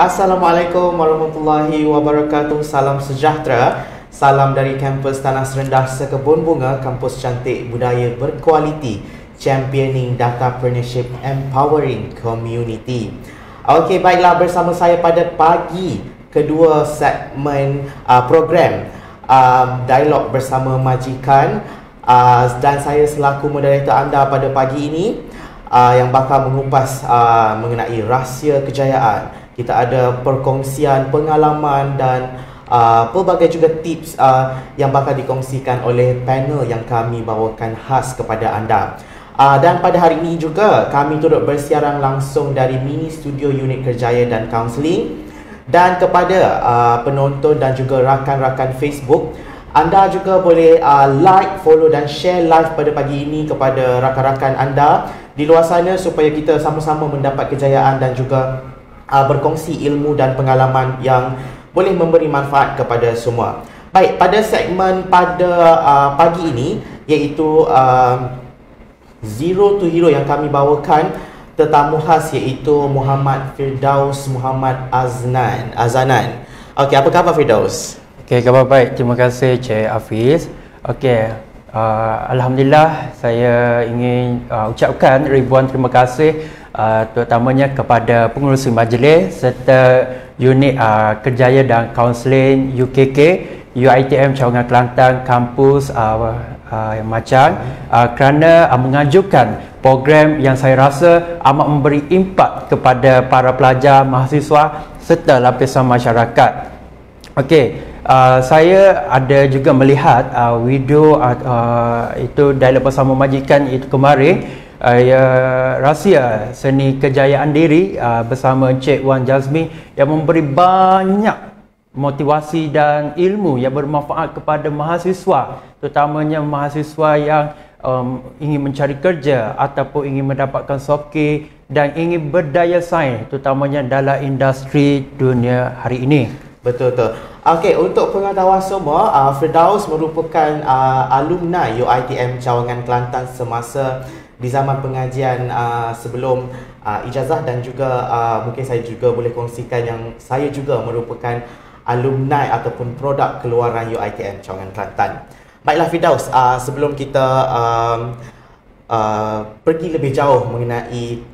Assalamualaikum warahmatullahi wabarakatuh. Salam sejahtera. Salam dari kampus Tanah Serendah Sekebun Bunga, kampus cantik budaya berkualiti, championing datapreneurship, empowering community. Okey, baiklah, bersama saya pada pagi kedua segmen program Dialog Bersama Majikan, dan saya selaku moderator anda pada pagi ini yang bakal mengupas mengenai rahsia kejayaan. Kita ada perkongsian pengalaman dan pelbagai juga tips yang bakal dikongsikan oleh panel yang kami bawakan khas kepada anda. Dan pada hari ini juga kami turut bersiaran langsung dari mini studio unit kerjaya dan kaunseling. Dan kepada penonton dan juga rakan-rakan Facebook, anda juga boleh like, follow dan share live pada pagi ini kepada rakan-rakan anda di luar sana supaya kita sama-sama mendapat kejayaan dan juga berkongsi ilmu dan pengalaman yang boleh memberi manfaat kepada semua. Baik, pada segmen pada pagi ini, iaitu Zero to Hero, yang kami bawakan tetamu khas iaitu Muhammad Firdaus Muhammad Azanan. Okey, apa khabar Firdaus? Okey, khabar baik. Terima kasih Cik Hafiz. Okey, alhamdulillah saya ingin ucapkan ribuan terima kasih terutamanya kepada pengurusi majlis serta unit kerjaya dan kaunseling UKK, UiTM Cawangan Kelantan kampus Macang kerana mengajukan program yang saya rasa amat memberi impak kepada para pelajar, mahasiswa serta lapisan masyarakat. Okey, saya ada juga melihat video itu Dialog Bersama Majikan itu kemarin, rahsia seni kejayaan diri bersama Encik Wan Jazmi yang memberi banyak motivasi dan ilmu yang bermanfaat kepada mahasiswa, terutamanya mahasiswa yang ingin mencari kerja ataupun ingin mendapatkan soki dan ingin berdaya saing, terutamanya dalam industri dunia hari ini. Betul-betul. Okey, untuk pengetahuan semua, Firdaus merupakan alumni UiTM Cawangan Kelantan semasa di zaman pengajian sebelum ijazah, dan juga mungkin saya juga boleh kongsikan yang saya juga merupakan alumni ataupun produk keluaran UiTM Cawangan Kelantan. Baiklah Firdaus, sebelum kita pergi lebih jauh mengenai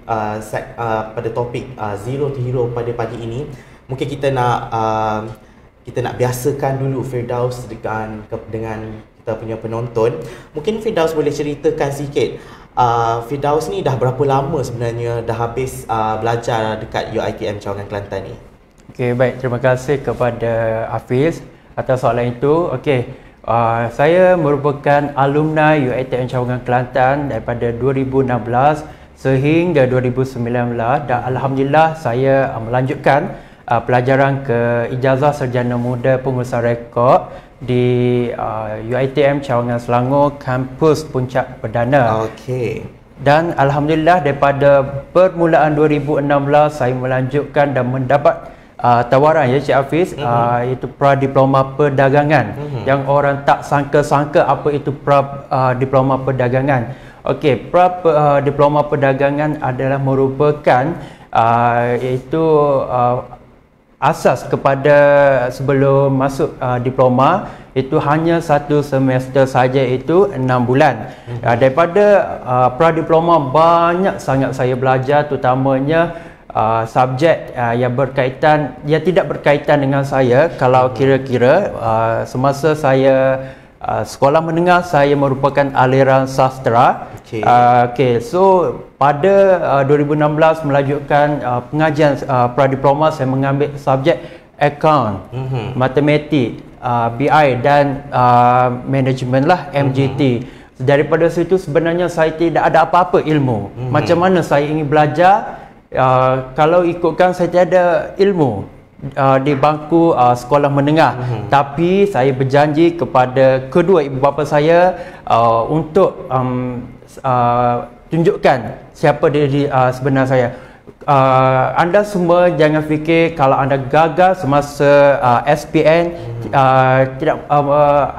pada topik Zero to Hero pada pagi ini, mungkin kita nak biasakan dulu Firdaus dengan kita punya penonton. Mungkin Firdaus boleh ceritakan sikit, Firdaus ni dah berapa lama sebenarnya dah habis belajar dekat UiTM Cawangan Kelantan ni? Okey, baik, terima kasih kepada Hafiz atas soalan itu. Okey, saya merupakan alumni UiTM Cawangan Kelantan daripada 2016 sehingga 2019, dan alhamdulillah saya melanjutkan pelajaran ke ijazah sarjana muda pengurusan rekod di UiTM Cawangan Selangor kampus Puncak Perdana. Okey. Dan alhamdulillah daripada permulaan 2016 saya melanjutkan dan mendapat tawaran, ya Cik Hafiz, iaitu Pradiploma Perdagangan, yang orang tak sangka-sangka apa itu Pradiploma Perdagangan. Okey, Pradiploma Perdagangan adalah merupakan iaitu asas kepada sebelum masuk diploma, itu hanya satu semester saja, itu 6 bulan. Daripada pradiploma banyak sangat saya belajar, terutamanya subjek yang berkaitan, yang tidak berkaitan dengan saya. Kalau kira-kira semasa saya sekolah menengah, saya merupakan aliran sastra. Okey, so pada 2016 melanjutkan pengajian pradiploma, saya mengambil subjek account, matematik, BI dan management lah, MGT. Daripada situ sebenarnya saya tidak ada apa-apa ilmu. Macam mana saya ingin belajar kalau ikutkan saya tiada ilmu di bangku sekolah menengah. Tapi saya berjanji kepada kedua ibu bapa saya untuk tunjukkan siapa diri sebenar saya. anda semua jangan fikir kalau anda gagal semasa SPN,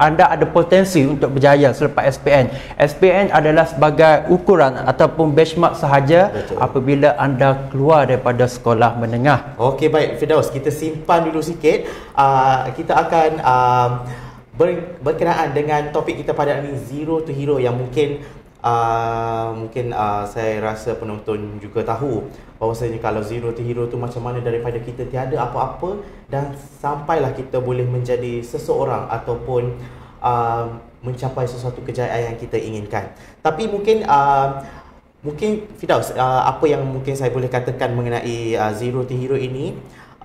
anda ada potensi untuk berjaya selepas SPN. SPN adalah sebagai ukuran ataupun benchmark sahaja. Betul. Apabila anda keluar daripada sekolah menengah. Okey, baik Firdaus, kita simpan dulu sikit. Kita akan berkenaan dengan topik kita pada hari ini, Zero to Hero, yang mungkin saya rasa penonton juga tahu bahawasanya kalau Zero to Hero tu macam mana daripada kita tiada apa-apa dan sampailah kita boleh menjadi seseorang ataupun mencapai sesuatu kejayaan yang kita inginkan. Tapi mungkin Firdaus, apa yang mungkin saya boleh katakan mengenai Zero to Hero ini,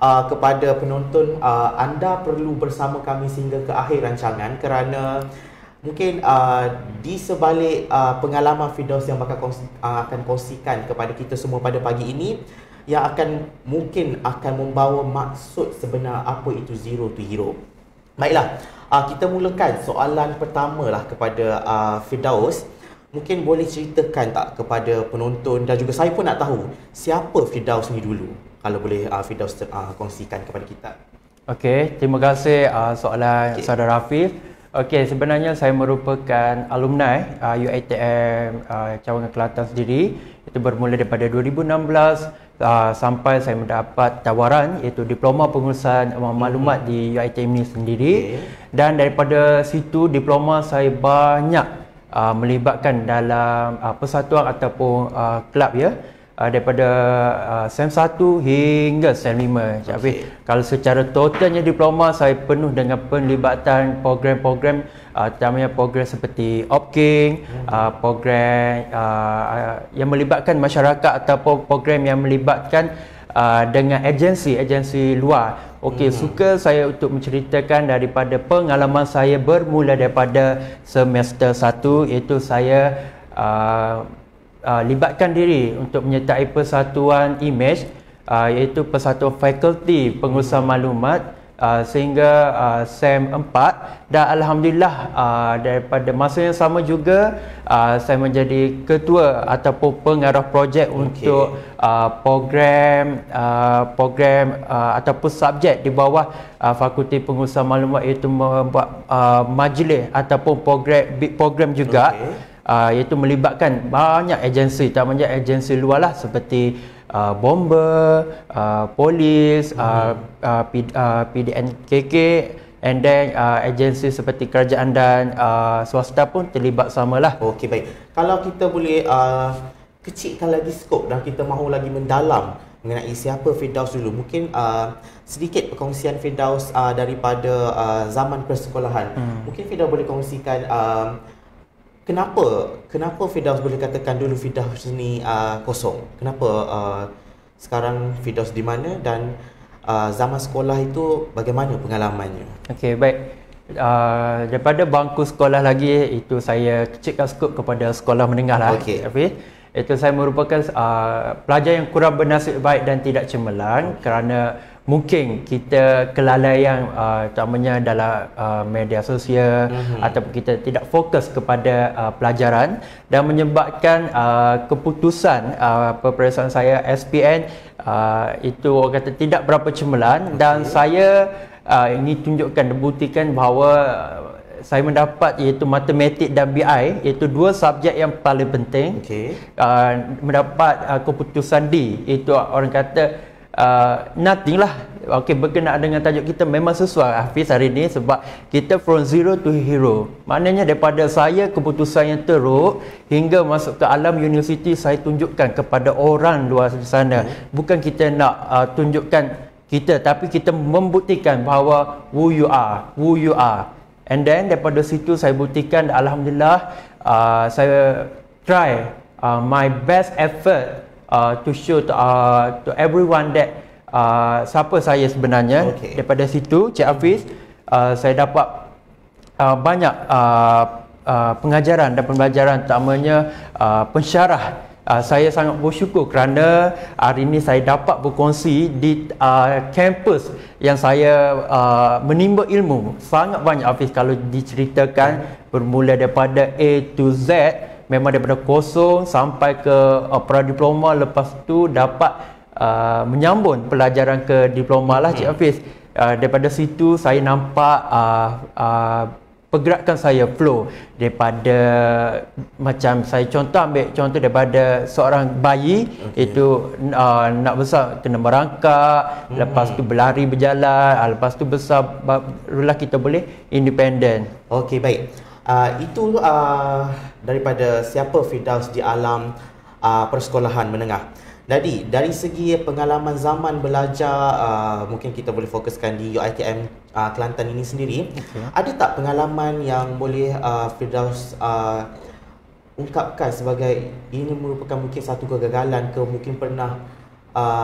kepada penonton, anda perlu bersama kami sehingga ke akhir rancangan, kerana mungkin di sebalik pengalaman Firdaus yang akan kongsikan kepada kita semua pada pagi ini, yang mungkin akan membawa maksud sebenar apa itu Zero to Hero. Baiklah, kita mulakan soalan pertama lah kepada Firdaus. Mungkin boleh ceritakan tak kepada penonton, dan juga saya pun nak tahu siapa Firdaus ni dulu, kalau boleh Firdaus kongsikan kepada kita. Okey, terima kasih soalan saudara Hafiz. Okey, sebenarnya saya merupakan alumni UiTM Cawangan Kelantan sendiri. Itu bermula daripada 2016 sampai saya mendapat tawaran iaitu diploma pengurusan maklumat di UiTM ini sendiri. Dan daripada situ diploma saya banyak melibatkan dalam persatuan ataupun kelab ya. Daripada SEM 1 hingga SEM 5. Kalau secara totalnya diploma, saya penuh dengan penlibatan program-program, terutamanya program seperti OPKING, program yang melibatkan masyarakat ataupun program yang melibatkan dengan agensi luar. Okey, suka saya untuk menceritakan daripada pengalaman saya bermula daripada semester 1, iaitu saya libatkan diri untuk menyertai persatuan image, iaitu persatuan fakulti pengurusan maklumat sehingga SEM 4, dan alhamdulillah daripada masa yang sama juga saya menjadi ketua ataupun pengarah projek untuk program ataupun subjek di bawah fakulti pengurusan maklumat, iaitu membuat majlis ataupun program juga. Iaitu melibatkan banyak agensi, terutamanya agensi luar lah, seperti bomber, polis, PDNKK, and then agensi seperti kerajaan dan swasta pun terlibat samalah. Okey, baik. Kalau kita boleh kecilkan lagi skop dan kita mahu lagi mendalam mengenai siapa Firdaus dulu, mungkin sedikit perkongsian Firdaus daripada zaman persekolahan. Mungkin Firdaus boleh kongsikan Kenapa Firdaus boleh katakan dulu Firdaus ni kosong? Kenapa sekarang Firdaus di mana, dan zaman sekolah itu bagaimana pengalamannya? Okey, baik. Daripada bangku sekolah lagi, itu saya kecilkan skop kepada sekolah menengah lah. Okey. Itu saya merupakan pelajar yang kurang bernasib baik dan tidak cemerlang, kerana mungkin kita kelalaian terutamanya dalam media sosial, ataupun kita tidak fokus kepada pelajaran, dan menyebabkan keputusan peperiksaan saya SPN itu orang kata tidak berapa cemerlang. Dan saya ingin tunjukkan dan buktikan bahawa saya mendapat iaitu matematik dan BI, iaitu dua subjek yang paling penting. Mendapat keputusan D, itu orang kata nothing lah. Okey, berkenaan dengan tajuk kita memang sesuai Hafiz hari ini, sebab kita from zero to hero. Maknanya daripada saya keputusan yang teruk hingga masuk ke alam universiti, saya tunjukkan kepada orang luar sana. Bukan kita nak tunjukkan kita, tapi kita membuktikan bahawa who you are. And then daripada situ saya buktikan, alhamdulillah saya try my best effort to show to everyone that siapa saya sebenarnya. Daripada situ Cik Hafiz, saya dapat banyak pengajaran dan pembelajaran, terutamanya pensyarah. Saya sangat bersyukur kerana hari ini saya dapat berkongsi di kampus yang saya menimba ilmu sangat banyak Hafiz. Kalau diceritakan bermula daripada A to Z, memang daripada kosong sampai ke pradiploma, lepas tu dapat menyambung pelajaran ke diploma lah Cik Hafiz. Daripada situ saya nampak pergerakan saya flow daripada macam saya ambil contoh daripada seorang bayi itu nak besar kena merangkak, lepas tu berlari berjalan, lepas tu besar barulah kita boleh independen. Okey, baik. Itu daripada siapa Firdaus di alam persekolahan menengah. Jadi dari segi pengalaman zaman belajar, mungkin kita boleh fokuskan di UiTM Kelantan ini sendiri. Ada tak pengalaman yang boleh Firdaus ungkapkan sebagai ini merupakan mungkin satu kegagalan ke, mungkin pernah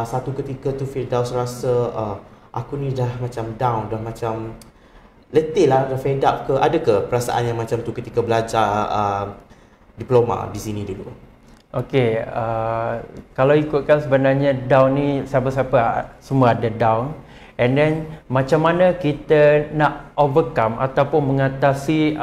satu ketika tu Firdaus rasa aku ni dah macam down, dah macam letih lah, dah fed up ke? Ada ke perasaan yang macam tu ketika belajar diploma di sini dulu? Okey, kalau ikutkan sebenarnya down ni siapa-siapa semua ada down. And then macam mana kita nak overcome ataupun mengatasi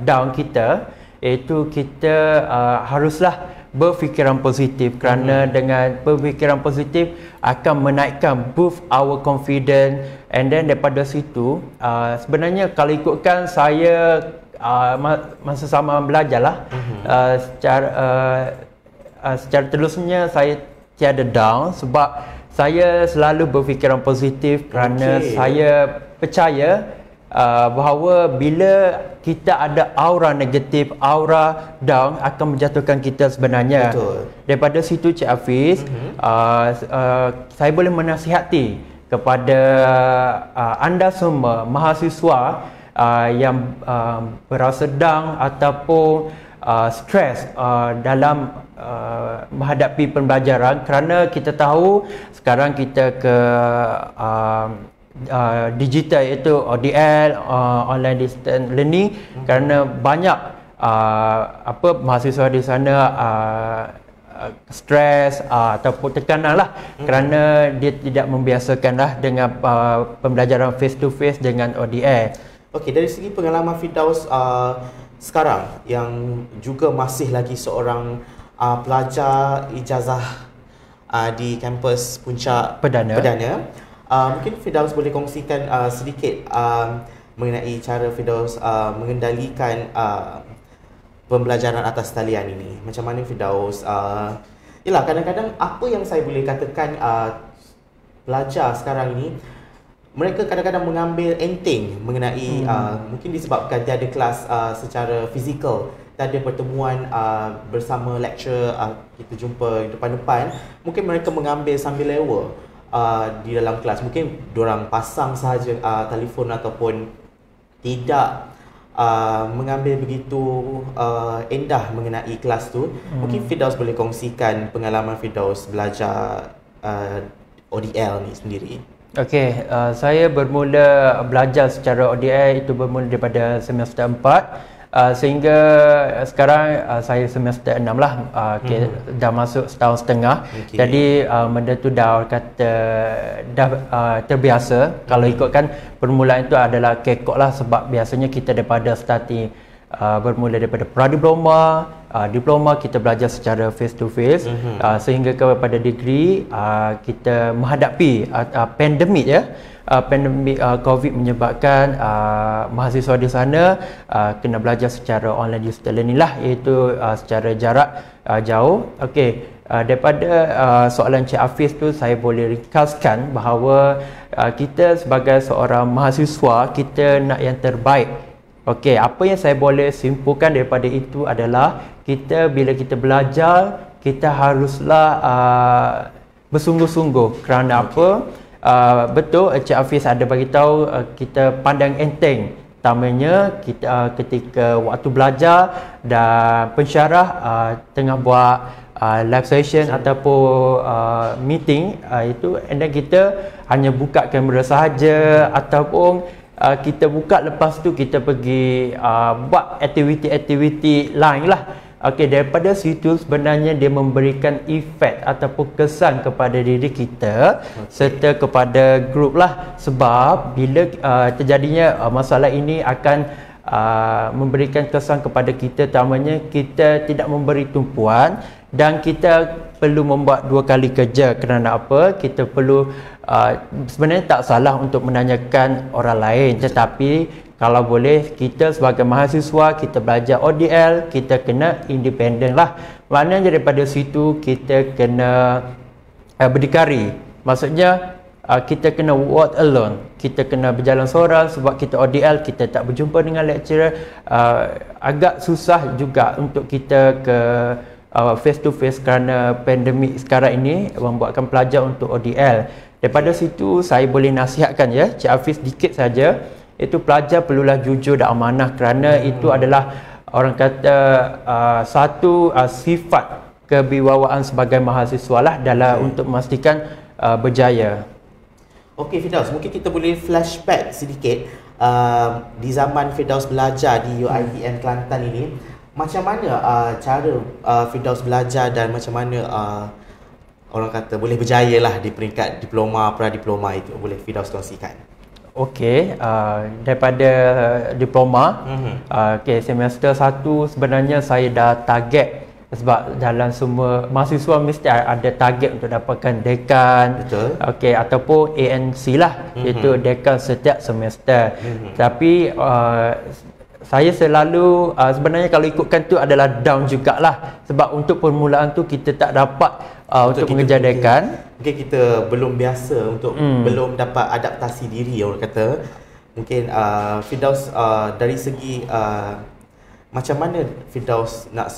down kita, iaitu kita haruslah berfikiran positif, kerana dengan berfikiran positif akan menaikkan boost our confidence. And then daripada situ sebenarnya kalau ikutkan saya masa sama belajar lah, secara telusnya saya tiada down sebab saya selalu berfikiran positif, kerana saya percaya bahawa bila kita ada aura negatif, aura down akan menjatuhkan kita sebenarnya. Betul. Daripada situ Cik Hafiz, saya boleh menasihati kepada anda semua mahasiswa yang berasa down ataupun stres dalam menghadapi pembelajaran, kerana kita tahu sekarang kita ke digital, iaitu ODL, online distance learning, kerana banyak mahasiswa di sana stres ataupun tekanan lah, kerana dia tidak membiasakan lah dengan pembelajaran face to face dengan ODL. Okey, dari segi pengalaman Firdaus sekarang yang juga masih lagi seorang pelajar ijazah di kampus Puncak Perdana, mungkin Firdaus boleh kongsikan sedikit mengenai cara Firdaus mengendalikan pembelajaran atas talian ini. Macam mana Firdaus yalah, kadang-kadang apa yang saya boleh katakan pelajar sekarang ini, mereka kadang-kadang mengambil enteng mengenai mungkin disebabkan tiada kelas secara fizikal, tiada pertemuan bersama lecturer, kita jumpa depan-depan, mungkin mereka mengambil sambil lewa di dalam kelas. Mungkin diorang pasang sahaja telefon ataupun tidak mengambil begitu endah mengenai kelas tu. Mungkin Firdaus boleh kongsikan pengalaman Firdaus belajar ODL ni sendiri. Okey, saya bermula belajar secara ODL itu bermula daripada semester 4 sehingga sekarang saya semester 6 lah, dah masuk setahun setengah. Jadi benda tu dah kata dah terbiasa. Kalau ikutkan permulaan itu adalah kekok lah, sebab biasanya kita daripada starting bermula daripada pradiploma, diploma kita belajar secara face to face, sehingga kepada degree kita menghadapi pandemik ya. Pandemik COVID menyebabkan mahasiswa di sana kena belajar secara online digital learning lah, iaitu secara jarak jauh. Okey, daripada soalan Cik Hafiz tu saya boleh ringkaskan bahawa kita sebagai seorang mahasiswa kita nak yang terbaik. Okey, apa yang saya boleh simpulkan daripada itu adalah kita bila kita belajar kita haruslah bersungguh-sungguh. Kerana apa? Betul Cik Hafiz ada bagi tahu kita pandang enteng. Pertamanya kita ketika waktu belajar dan pensyarah tengah buat live session ataupun meeting itu, and then kita hanya buka kamera sahaja ataupun kita buka, lepas tu kita pergi buat aktiviti-aktiviti lain lah. Okey, daripada situ sebenarnya dia memberikan efek ataupun kesan kepada diri kita serta kepada grup lah. Sebab bila terjadinya masalah ini akan memberikan kesan kepada kita, terutamanya kita tidak memberi tumpuan dan kita perlu membuat dua kali kerja. Kerana apa? Kita perlu sebenarnya tak salah untuk menanyakan orang lain, tetapi kalau boleh kita sebagai mahasiswa kita belajar ODL, kita kena independen lah. Maknanya daripada situ kita kena berdikari. Maksudnya kita kena work alone, kita kena berjalan seorang sebab kita ODL, kita tak berjumpa dengan lecturer. Agak susah juga untuk kita ke face to face kerana pandemik sekarang ini membuatkan pelajar untuk ODL. Daripada situ saya boleh nasihatkan ya Cik Hafiz sedikit saja, itu pelajar perlulah jujur dan amanah kerana itu adalah orang kata satu sifat kewibawaan sebagai mahasiswa lah dalam untuk memastikan berjaya. Okey Firdaus, mungkin kita boleh flashback sedikit di zaman Firdaus belajar di UiTM Kelantan ini, macam mana cara Firdaus belajar dan macam mana orang kata boleh berjaya lah di peringkat diploma, pra-diploma itu, boleh Firdaus kongsikan? Okey, daripada diploma, semester 1 sebenarnya saya dah target. Sebab dalam semua mahasiswa mesti ada target untuk dapatkan dekan, okey, ataupun ANC lah, iaitu dekan setiap semester. Tapi saya selalu sebenarnya kalau ikutkan tu adalah down jugalah, sebab untuk permulaan tu kita tak dapat untuk mengejar dekan. Mungkin kita belum biasa untuk belum dapat adaptasi diri, orang kata. Mungkin Firdaus dari segi macam mana Firdaus nak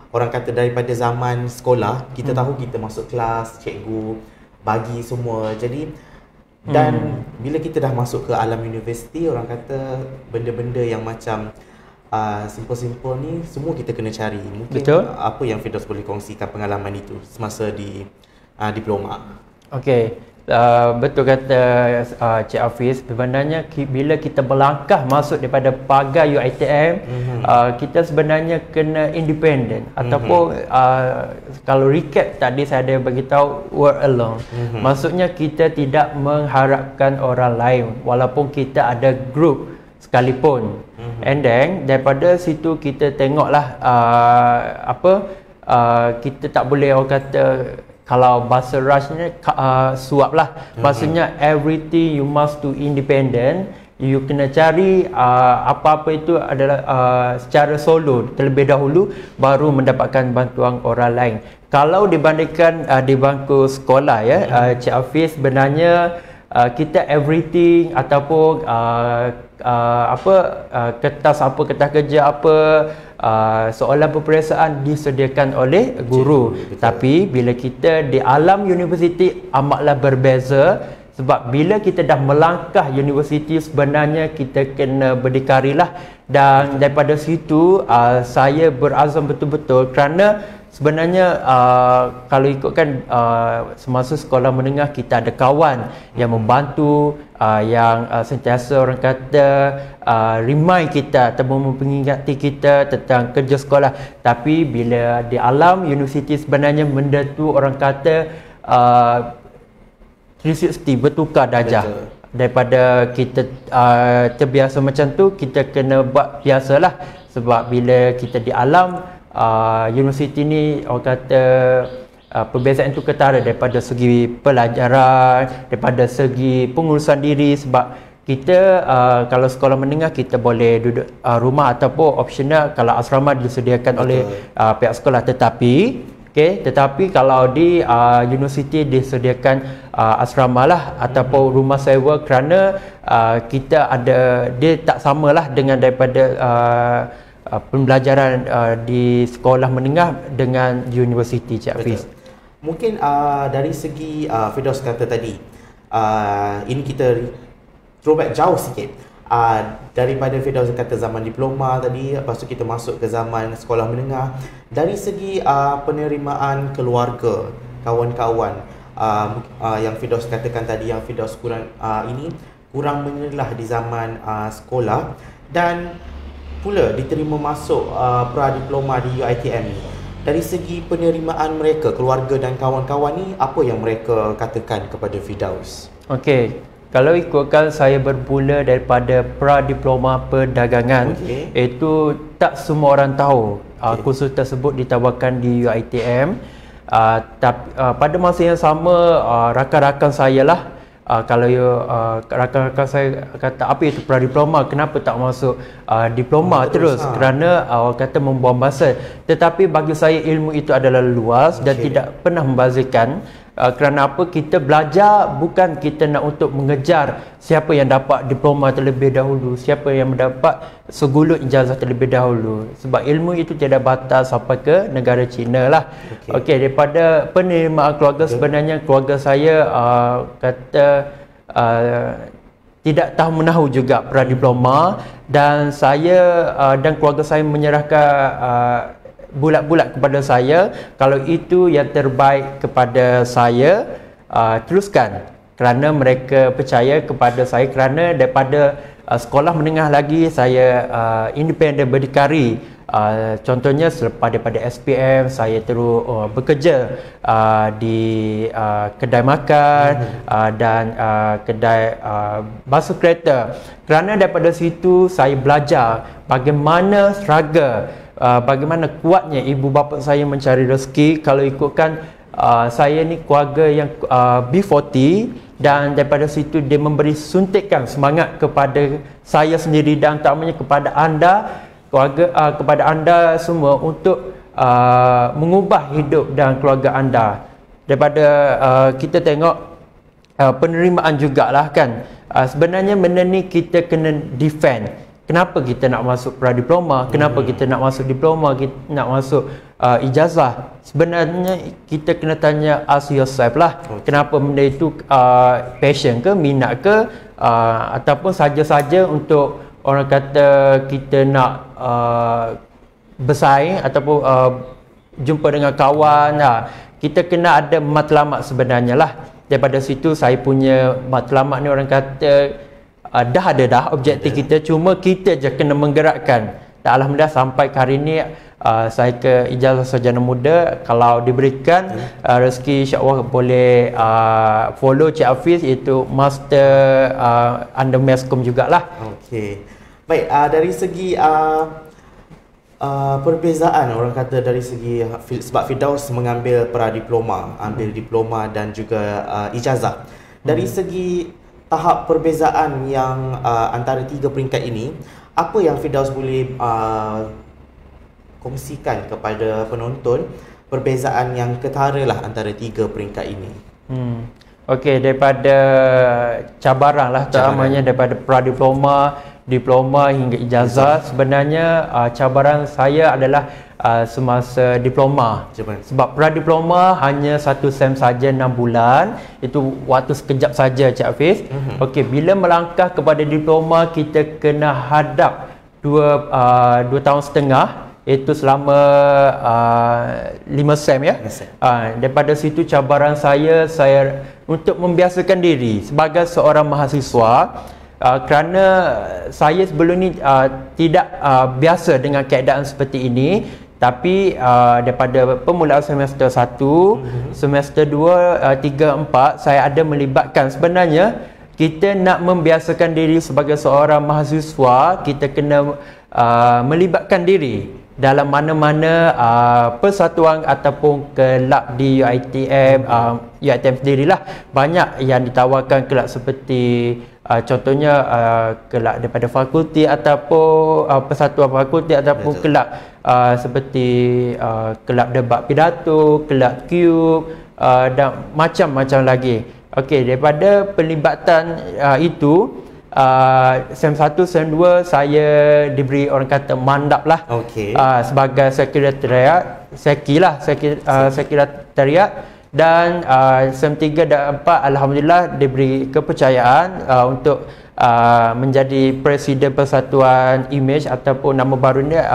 orang kata daripada zaman sekolah, kita tahu kita masuk kelas, cikgu bagi semua. Jadi dan bila kita dah masuk ke alam universiti, orang kata benda-benda yang macam simple-simple ni semua kita kena cari. Mungkin apa yang Firdaus boleh kongsikan pengalaman itu semasa di diploma? Okey, betul kata Cik Hafiz. Sebenarnya bila kita melangkah masuk daripada pagar UiTM, kita sebenarnya kena independen, ataupun kalau recap tadi saya ada beritahu work alone. Maksudnya kita tidak mengharapkan orang lain walaupun kita ada group sekalipun. And then daripada situ kita tengoklah kita tak boleh orang kata, kalau bahasa rush ni suap lah. Maksudnya everything you must do independent. You kena cari apa-apa itu adalah secara solo terlebih dahulu, baru mendapatkan bantuan orang lain. Kalau dibandingkan di bangku sekolah ya, Cik Hafiz, sebenarnya kita everything ataupun kertas kerja apa, soalan peperiksaan disediakan oleh guru. Tapi bila kita di alam universiti amatlah berbeza, sebab bila kita dah melangkah universiti sebenarnya kita kena berdikarilah. Dan daripada situ saya berazam betul-betul, kerana sebenarnya kalau ikutkan semasa sekolah menengah kita ada kawan yang membantu, yang sentiasa orang kata remind kita ataupun mempengingati kita tentang kerja sekolah. Tapi bila di alam universiti sebenarnya benda tu orang kata 360 bertukar darjah. Daripada kita terbiasa macam tu, kita kena buat biasalah. Sebab bila kita di alam universiti ni orang kata perbezaan itu ketara daripada segi pelajaran, daripada segi pengurusan diri. Sebab kita kalau sekolah menengah kita boleh duduk rumah ataupun opsional kalau asrama disediakan oleh pihak sekolah. Tetapi kalau di universiti disediakan asrama lah ataupun rumah sewa, kerana kita ada, dia tak samalah dengan daripada pembelajaran di sekolah menengah dengan universiti, Cik Hafiz. Mungkin dari segi Firdaus kata tadi, ini kita throwback jauh sikit. Daripada Firdaus kata zaman diploma tadi, lepas tu kita masuk ke zaman sekolah menengah. Dari segi penerimaan keluarga, kawan-kawan yang Firdaus katakan tadi, yang Firdaus kurang mengenal di zaman sekolah, dan pula diterima masuk pra-diploma di UiTM ni. Dari segi penerimaan mereka, keluarga dan kawan-kawan ni, apa yang mereka katakan kepada Firdaus? Okey, kalau ikutkan saya bermula daripada pra-diploma perdagangan, itu tak semua orang tahu kursus tersebut ditawarkan di UiTM. Pada masa yang sama rakan-rakan saya lah, kalau rakan-rakan saya kata apa itu pradiploma, kenapa tak masuk diploma terus, kerana orang kata membuang masa. Tetapi bagi saya ilmu itu adalah luas dan tidak pernah membazirkan. Kerana apa? Kita belajar bukan kita nak untuk mengejar siapa yang dapat diploma terlebih dahulu, siapa yang mendapat segulut ijazah terlebih dahulu, sebab ilmu itu tiada batas sampai ke negara China lah. Okey, daripada penerimaan keluarga, sebenarnya keluarga saya tidak tahu menahu juga pradiploma, dan saya dan keluarga saya menyerahkan bulat-bulat kepada saya, kalau itu yang terbaik kepada saya, teruskan, kerana mereka percaya kepada saya. Kerana daripada sekolah menengah lagi saya independen berdikari. Contohnya selepas daripada SPM saya terus bekerja di kedai makan dan kedai basuh kereta. Kerana daripada situ saya belajar bagaimana struggle, bagaimana kuatnya ibu bapa saya mencari rezeki. Kalau ikutkan saya ni keluarga yang B40, dan daripada situ dia memberi suntikan semangat kepada saya sendiri dan terutamanya kepada anda keluarga, kepada anda semua untuk mengubah hidup dan keluarga anda. Daripada kita tengok penerimaan jugalah kan, sebenarnya benda ni kita kena defend. Kenapa kita nak masuk pradiploma? Kenapa kita nak masuk diploma? Kita nak masuk ijazah? Sebenarnya kita kena tanya ask yourself lah. Kenapa benda itu passion ke, minat ke, ataupun saja-saja untuk orang kata kita nak bersaing ataupun jumpa dengan kawan. Kita kena ada matlamat sebenarnya lah. Daripada situ saya punya matlamat ni orang kata dah ada objektif kita, cuma kita je kena menggerakkan. Dan alhamdulillah sampai ke hari ni saya ke ijazah sarjana muda. Kalau diberikan rezeki, insya-Allah boleh follow Cik Hafiz, iaitu master under Meskom jugalah. Okey. Baik, dari segi perbezaan orang kata dari segi, sebab Firdaus mengambil pradiploma, ambil diploma dan juga ijazah. Dari segi tahap perbezaan yang antara tiga peringkat ini, apa yang Firdaus boleh kongsikan kepada penonton, perbezaan yang ketara lah antara tiga peringkat ini? Okey, daripada cabaran lah, terutamanya daripada pradiploma, diploma hingga ijazah. Sebenarnya cabaran saya adalah semasa diploma. Sebab pradiploma hanya satu sem saja, 6 bulan. Itu waktu sekejap saja Cik Hafiz. Okey, bila melangkah kepada diploma, kita kena hadap 2 tahun setengah, iaitu selama 5 sem ya. Daripada situ cabaran saya untuk membiasakan diri sebagai seorang mahasiswa. Kerana saya sebelum ni tidak biasa dengan keadaan seperti ini. Tapi daripada permulaan semester 1, semester 2, 3, 4, saya ada melibatkan. Sebenarnya kita nak membiasakan diri sebagai seorang mahasiswa, kita kena melibatkan diri dalam mana-mana persatuan ataupun kelab di UiTM. UiTM sendirilah banyak yang ditawarkan kelab seperti contohnya kelab daripada fakulti ataupun persatuan fakulti, ataupun kelab seperti kelab debat pidato, kelab Cube dan macam-macam lagi. Okey, daripada pelibatan itu, sem 1, sem 2 saya diberi orang kata mandap lah, sebagai sekretariat, sekretariat. Dan sem 3 dan 4 alhamdulillah diberi kepercayaan untuk menjadi presiden persatuan image, ataupun nama barunya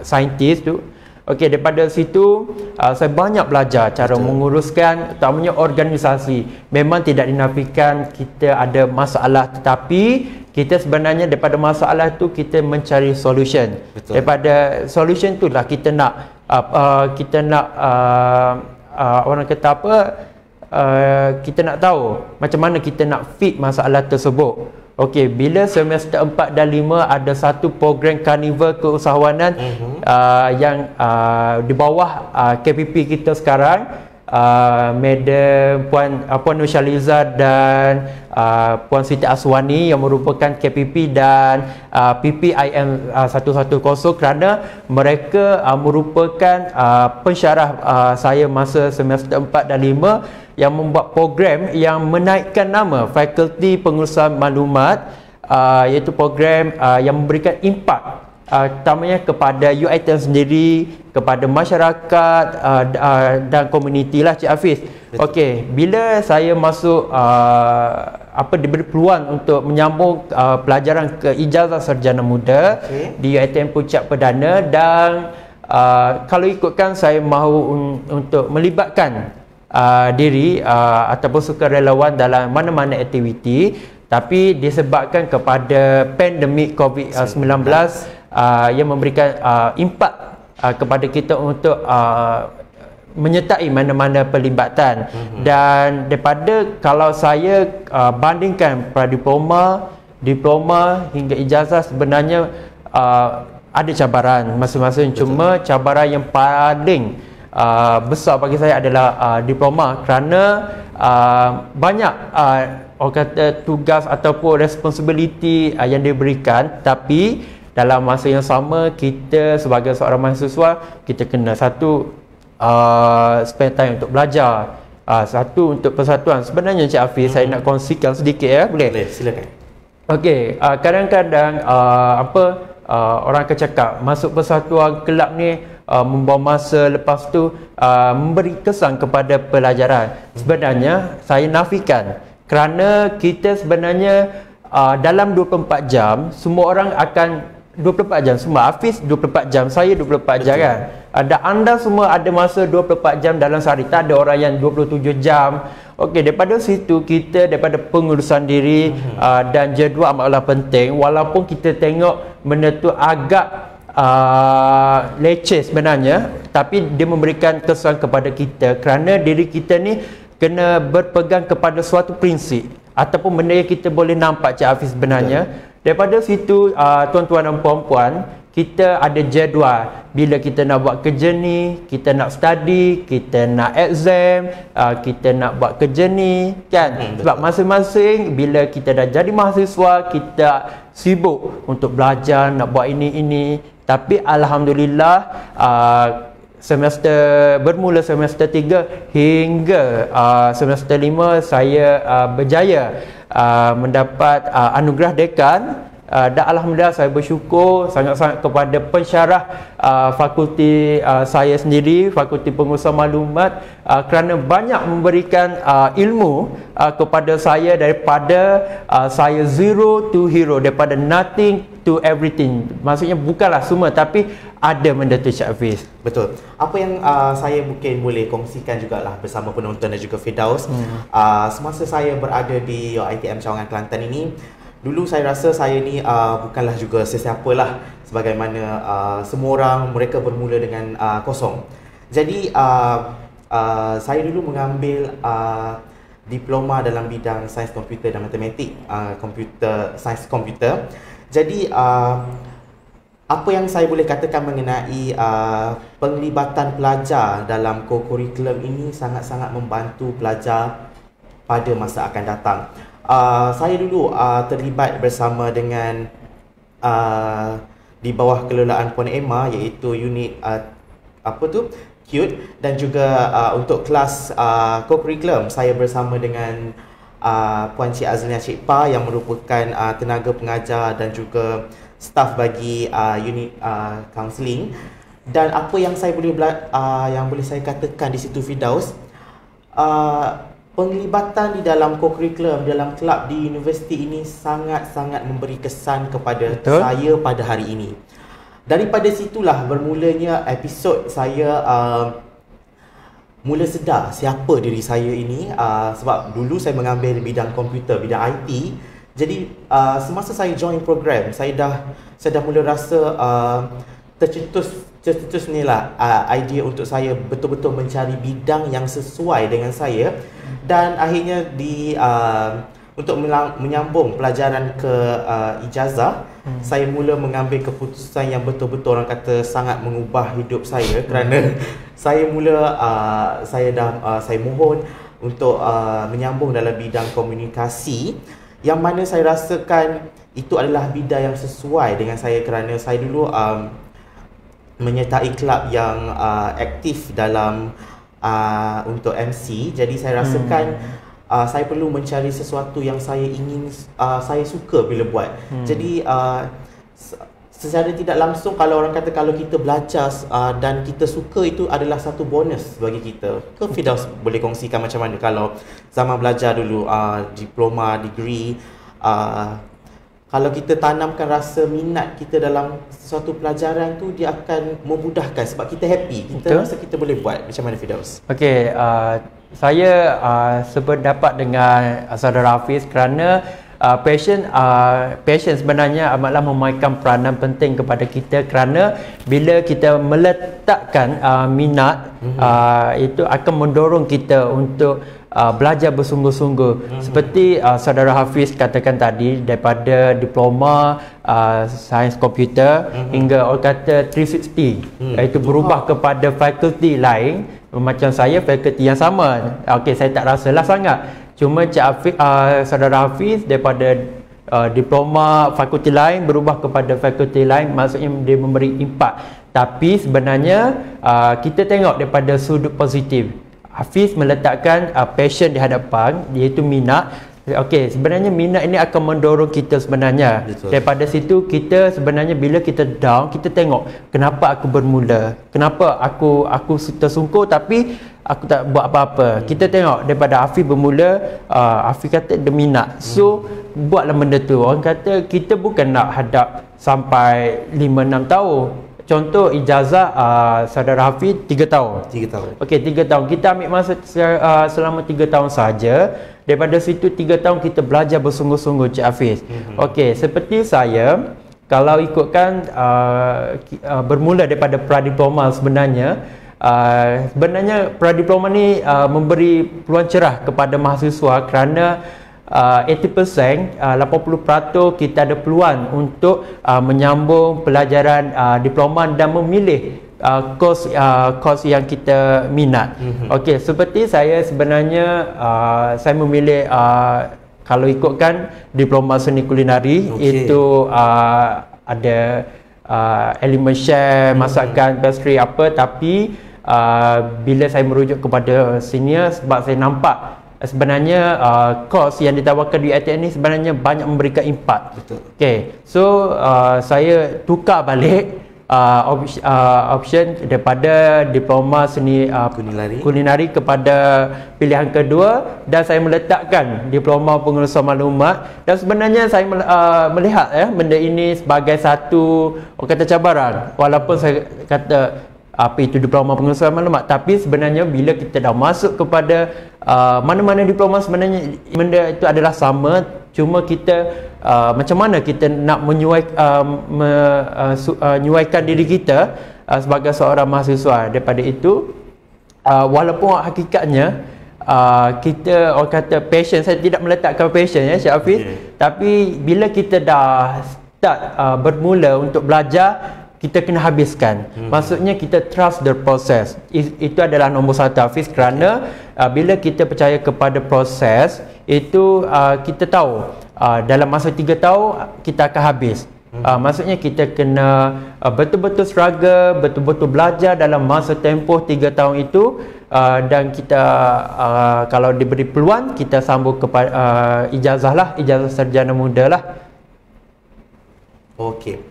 saintis tu. Okey, daripada situ saya banyak belajar cara menguruskan terutamanya organisasi. Memang tidak dinafikan kita ada masalah, tetapi kita sebenarnya daripada masalah tu kita mencari solution. Daripada solution tu lah kita nak orang kata apa, kita nak tahu macam mana kita nak fit masalah tersebut. okey, bila semester 4 dan 5 ada satu program karnival keusahawanan yang di bawah KPP kita sekarang, Madam Puan Nur Syaliza dan Puan Siti Aswani yang merupakan KPP dan PPIM 110 kerana mereka merupakan pensyarah saya masa semester 4 dan 5 yang membuat program yang menaikkan nama Fakulti Pengurusan Maklumat, iaitu program yang memberikan impak terutamanya kepada UiTM sendiri, kepada masyarakat dan komuniti lah, Cik Hafiz. Okey, bila saya masuk diberi peluang untuk menyambung pelajaran ke ijazah sarjana muda di UiTM Puncak Perdana, dan kalau ikutkan saya mahu untuk melibatkan diri ataupun sukarelawan dalam mana-mana aktiviti, tapi disebabkan kepada pandemik COVID-19 yang memberikan impak kepada kita untuk menyertai mana-mana pelibatan. Dan daripada kalau saya bandingkan diploma hingga ijazah, sebenarnya ada cabaran masing-masing. Cuma cabaran yang paling besar bagi saya adalah diploma, kerana banyak orang kata tugas ataupun responsibility yang diberikan, tapi dalam masa yang sama kita sebagai seorang mahasiswa, kita kena satu spend time untuk belajar, satu untuk persatuan. Sebenarnya Cik Hafiz, saya nak kongsikan sedikit boleh? Silakan. Okey, kadang-kadang orang akan cakap masuk persatuan kelab ni membawa masa, lepas tu memberi kesan kepada pelajaran. Sebenarnya saya nafikan, kerana kita sebenarnya dalam 24 jam semua orang akan 24 jam, semua Hafiz 24 jam, saya 24 jam kan. Ada anda semua ada masa 24 jam dalam sehari, tak ada orang yang 27 jam. Okey, daripada situ kita, daripada pengurusan diri dan jadual amatlah penting, walaupun kita tengok benda tu agak leceh sebenarnya, tapi dia memberikan kesan kepada kita, kerana diri kita ni kena berpegang kepada suatu prinsip ataupun benda yang kita boleh nampak, Cik Hafiz. Sebenarnya daripada situ, tuan-tuan dan puan-puan, kita ada jadual. Bila kita nak buat kerja ni, kita nak study, kita nak exam, kita nak buat kerja ni kan. Sebab masing-masing bila kita dah jadi mahasiswa, kita sibuk untuk belajar, nak buat ini. Tapi alhamdulillah, bermula semester 3 hingga semester 5 saya berjaya mendapat anugerah dekan, dan alhamdulillah saya bersyukur sangat-sangat kepada pensyarah fakulti saya sendiri, Fakulti Pengurusan Maklumat, kerana banyak memberikan ilmu kepada saya, daripada saya zero to hero, daripada nothing to everything. Maksudnya bukanlah semua, tapi ada benda tu, Cik Hafiz. Betul. Apa yang saya mungkin boleh kongsikan jugalah bersama penonton dan juga Firdaus, semasa saya berada di UiTM Cawangan Kelantan ini, dulu saya rasa saya ni bukanlah juga sesiapa lah, sebagaimana semua orang, mereka bermula dengan kosong. Jadi saya dulu mengambil diploma dalam bidang sains komputer dan matematik, sains komputer. Jadi apa yang saya boleh katakan mengenai penglibatan pelajar dalam kurikulum ini sangat-sangat membantu pelajar pada masa akan datang. Saya dulu terlibat bersama dengan di bawah kelolaan Puan Emma, iaitu unit CUTE, dan juga untuk kelas co-curriculum saya bersama dengan Puan Cik Azlina Cik Pa yang merupakan tenaga pengajar dan juga staf bagi unit counselling. Dan apa yang saya boleh saya katakan di situ, Firdaus, penglibatan di dalam co-curriculum, dalam kelab di universiti ini sangat-sangat memberi kesan kepada saya pada hari ini. Daripada situlah bermulanya episod saya mula sedar siapa diri saya ini, sebab dulu saya mengambil bidang komputer, bidang IT. Jadi semasa saya join program, saya dah mula rasa tercetus ni lah idea untuk saya betul-betul mencari bidang yang sesuai dengan saya. Dan akhirnya di untuk menyambung pelajaran ke ijazah, saya mula mengambil keputusan yang betul-betul orang kata sangat mengubah hidup saya, kerana saya mula saya mohon untuk menyambung dalam bidang komunikasi, yang mana saya rasakan itu adalah bidang yang sesuai dengan saya, kerana saya dulu menyertai kelab yang aktif dalam untuk MC. Jadi saya rasakan saya perlu mencari sesuatu yang saya ingin, saya suka bila buat. Jadi secara tidak langsung, kalau orang kata kalau kita belajar dan kita suka, itu adalah satu bonus bagi kita. Ke Firdaus boleh kongsikan macam mana kalau zaman belajar dulu, diploma, degree, kalau kita tanamkan rasa minat kita dalam sesuatu pelajaran tu, dia akan memudahkan sebab kita happy. Kita rasa kita boleh buat. Macam mana Firdaus? Okey, saya sependapat dengan saudara Hafiz, kerana passion sebenarnya amatlah memainkan peranan penting kepada kita, kerana bila kita meletakkan minat, itu akan mendorong kita untuk belajar bersungguh-sungguh. Seperti saudara Hafiz katakan tadi, daripada diploma sains komputer hingga orang kata 360, iaitu berubah kepada fakulti lain. Macam saya, fakulti yang sama, okey, saya tak rasalah sangat. Cuma saudara Hafiz daripada diploma fakulti lain berubah kepada fakulti lain, maksudnya dia memberi impak. Tapi sebenarnya kita tengok daripada sudut positif. Hafiz meletakkan passion di hadapan, iaitu minat. Okey, sebenarnya minat ini akan mendorong kita sebenarnya. Betul. Daripada situ kita sebenarnya bila kita down, kita tengok kenapa aku bermula, kenapa aku tersungkur tapi aku tak buat apa-apa. Kita tengok daripada Hafiz bermula, Hafiz kata dia minat, so buatlah benda tu. Orang kata kita bukan nak hadap sampai 5-6 tahun. Contoh ijazah saudara Hafiz 3 tahun. 3 tahun. Okey, 3 tahun. Kita ambil masa selama 3 tahun saja. Daripada situ 3 tahun kita belajar bersungguh-sungguh, Cik Hafiz. Okey, seperti saya, kalau ikutkan bermula daripada pradiploma sebenarnya, pradiploma ni memberi peluang cerah kepada mahasiswa, kerana 80%, 80% kita ada peluang untuk menyambung pelajaran diploma dan memilih kos yang kita minat. Okey, seperti saya sebenarnya saya memilih kalau ikutkan diploma seni kulinari, itu ada elemen chef, masakan, pastry apa, tapi bila saya merujuk kepada senior, sebab saya nampak sebenarnya kos yang ditawarkan di UiTM ni sebenarnya banyak memberikan impak. Betul. Okay, so saya tukar balik option daripada diploma seni kulinari kepada pilihan kedua, dan saya meletakkan diploma pengurusan maklumat. Dan sebenarnya saya melihat benda ini sebagai satu orang kata cabaran, walaupun saya kata apa itu diploma pengurusan maklumat, tapi sebenarnya bila kita dah masuk kepada mana-mana diploma, sebenarnya benda itu adalah sama, cuma kita macam mana kita nak menyuaikan diri kita sebagai seorang mahasiswa. Daripada itu, walaupun hakikatnya kita orang kata passion, saya tidak meletakkan passion ya Cik Hafiz, tapi bila kita dah start bermula untuk belajar, kita kena habiskan. Maksudnya kita trust the process. Itu adalah nombor satu, Hafiz, kerana bila kita percaya kepada proses itu, kita tahu dalam masa 3 tahun kita akan habis. Maksudnya kita kena betul-betul struggle, betul-betul belajar dalam masa tempoh 3 tahun itu, dan kita kalau diberi peluang, kita sambung kepada ijazah lah, ijazah sarjana muda lah. Okey.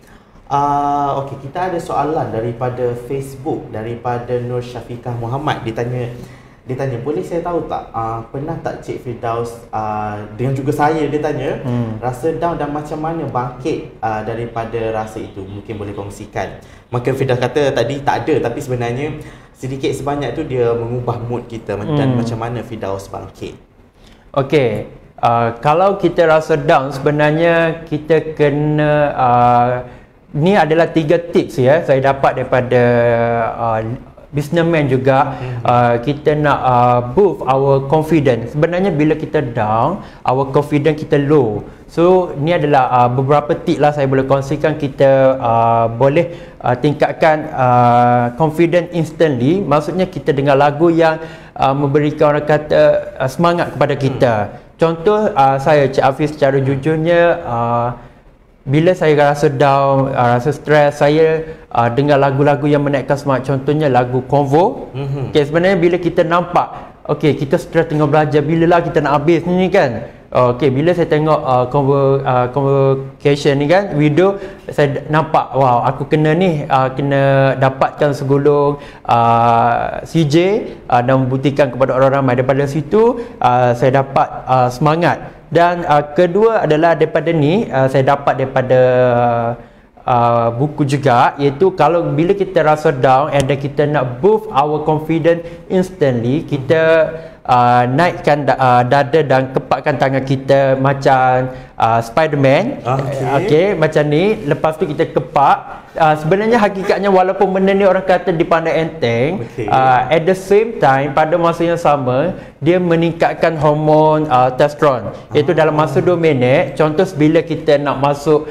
Okey, kita ada soalan daripada Facebook, daripada Nur Syafiqah Muhammad. Dia tanya, boleh saya tahu tak, pernah tak Cik Firdaus dengan juga saya, dia tanya rasa down dan macam mana bangkit daripada rasa itu? Mungkin boleh kongsikan. Maka Firdaus kata tadi tak ada, tapi sebenarnya sedikit sebanyak tu dia mengubah mood kita. Dan macam mana Firdaus bangkit? Okey, kalau kita rasa down, sebenarnya kita kena ni adalah 3 tips ya saya dapat daripada businessman juga. Kita nak boost our confidence. Sebenarnya bila kita down, our confidence kita low. So ni adalah beberapa tip lah saya boleh kongsikan. Kita boleh tingkatkan confidence instantly. Maksudnya kita dengar lagu yang memberikan orang kata semangat kepada kita. Contoh saya Cik Hafiz, secara jujurnya bila saya rasa down, rasa stres, saya dengar lagu-lagu yang menaikkan semangat. Contohnya lagu Convo. Okay, sebenarnya bila kita nampak, okay, kita stres tengah belajar, bila lah kita nak habis ni kan. Okay, bila saya tengok convocation ni kan, video, saya nampak, wow, aku kena ni, kena dapatkan segulung CJ dan membuktikan kepada orang ramai. Daripada situ, saya dapat semangat. Dan kedua adalah daripada ni, saya dapat daripada buku juga, iaitu kalau bila kita rasa down and then kita nak boost our confidence instantly, kita naikkan dada dan kepakkan tangan kita macam Spiderman. Okay, macam ni. Lepas tu kita kepak. Sebenarnya hakikatnya walaupun benda ni orang kata dipandang enteng, at the same time pada masa yang sama dia meningkatkan hormon testosteron. Iaitu dalam masa 2 minit. Contoh bila kita nak masuk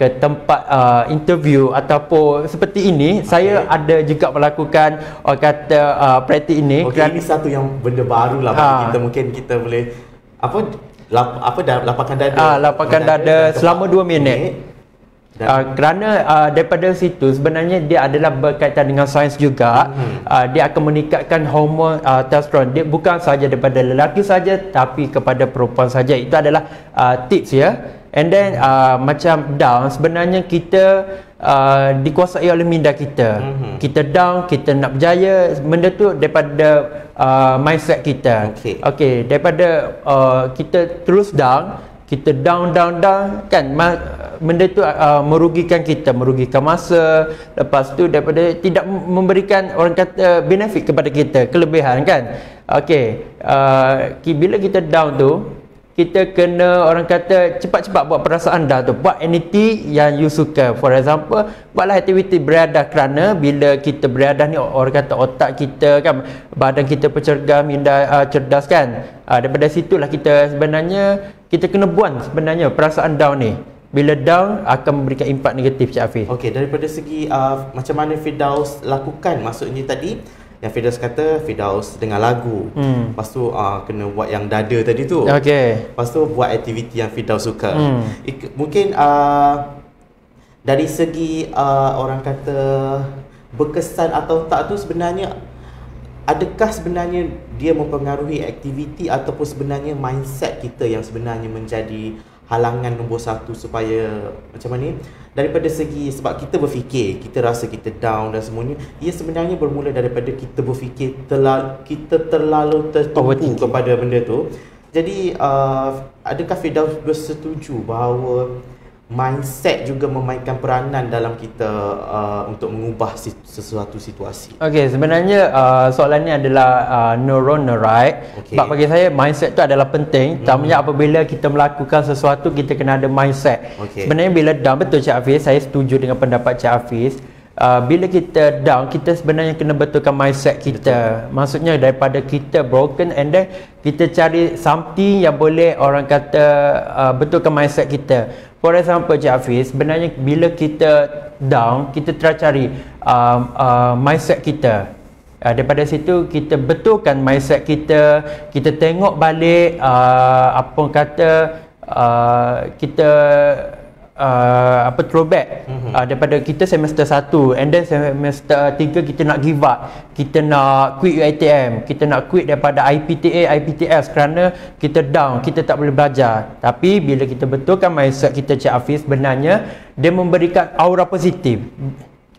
ke tempat interview ataupun seperti ini, saya ada juga melakukan orang kata praktik ini. Ini satu yang benda baru lah bagi kita. Mungkin kita boleh lapangkan dada. Lapangkan dada selama 2 minit. Kerana daripada situ sebenarnya dia adalah berkaitan dengan sains juga. Dia akan meningkatkan hormon testosteron. Dia bukan saja daripada lelaki saja, tapi kepada perempuan saja. Itu adalah tips ya. And then macam down, sebenarnya kita dikuasai oleh minda kita. Kita down, kita nak berjaya, benda tu daripada mindset kita. Okay, daripada kita terus down, kita down kan, benda tu merugikan kita, merugikan masa. Lepas tu daripada tidak memberikan orang kata benefit kepada kita, kelebihan kan. Okay, bila kita down tu, kita kena orang kata cepat-cepat buat perasaan dah tu. Buat anything yang you suka. For example, buatlah aktiviti beriadah, kerana bila kita beriadah ni orang kata otak kita kan, badan kita pencergam, minda cerdas kan. Daripada situlah kita sebenarnya kita kena buang sebenarnya perasaan down ni. Bila down akan memberikan impak negatif, Cik Hafiz. Okey, daripada segi macam mana Firdaus lakukan, maksudnya tadi yang Firdaus kata, Firdaus dengar lagu. Lepas tu kena buat yang dada tadi tu. Lepas tu buat aktiviti yang Firdaus suka. Mungkin dari segi orang kata berkesan atau tak tu, sebenarnya adakah sebenarnya dia mempengaruhi aktiviti ataupun sebenarnya mindset kita yang sebenarnya menjadi halangan nombor satu supaya macam mana ni? Daripada segi sebab kita berfikir, kita rasa kita down dan semuanya, ia sebenarnya bermula daripada kita berfikir kita terlalu tertumpu kepada benda tu. Jadi adakah Firdaus bersetuju bahawa mindset juga memainkan peranan dalam kita untuk mengubah sesuatu situasi? Okey, sebenarnya soalan ni adalah no wrong no right. Sebab bagi saya mindset tu adalah penting. Terutamanya apabila kita melakukan sesuatu, kita kena ada mindset. Sebenarnya bila down, betul Cik Hafiz, saya setuju dengan pendapat Cik Hafiz. Bila kita down, kita sebenarnya kena betulkan mindset kita. Maksudnya daripada kita broken, and then kita cari something yang boleh orang kata betulkan mindset kita. For example, Cik Hafiz, sebenarnya bila kita down, kita try cari mindset kita. Daripada situ kita betulkan mindset kita. Kita tengok balik apa kata kita throwback daripada kita semester 1 and then semester 3 kita nak give up, kita nak quit UiTM, kita nak quit daripada IPTA, IPTS kerana kita down, kita tak boleh belajar. Tapi bila kita betulkan mindset kita, Cik Hafiz, sebenarnya dia memberikan aura positif.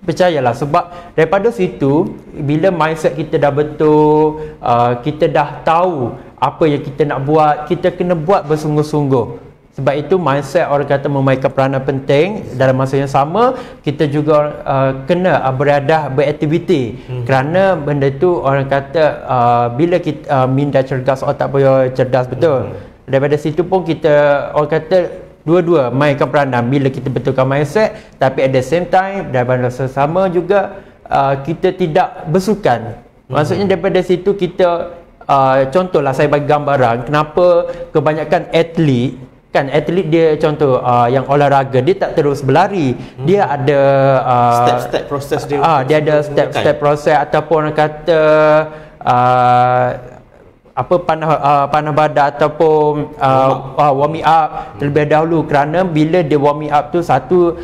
Percayalah, sebab daripada situ bila mindset kita dah betul, kita dah tahu apa yang kita nak buat, kita kena buat bersungguh-sungguh. Sebab itu mindset orang kata memainkan peranan penting. Dalam masa yang sama kita juga kena beriadah, beraktiviti. Kerana benda itu orang kata bila kita minda cergas, otak pun cerdas, betul. Daripada situ pun kita orang kata dua-dua mainkan peranan. Bila kita betulkan mindset, tapi at the same time daripada masa sama juga kita tidak bersukan. Maksudnya daripada situ kita contohlah saya bagi gambaran kenapa kebanyakan atlet dia contoh yang olahraga dia tak terus berlari, dia ada step-step proses dia. Dia ada step-step proses ataupun orang kata panah badan ataupun warming up terlebih dahulu, kerana bila dia warming up tu satu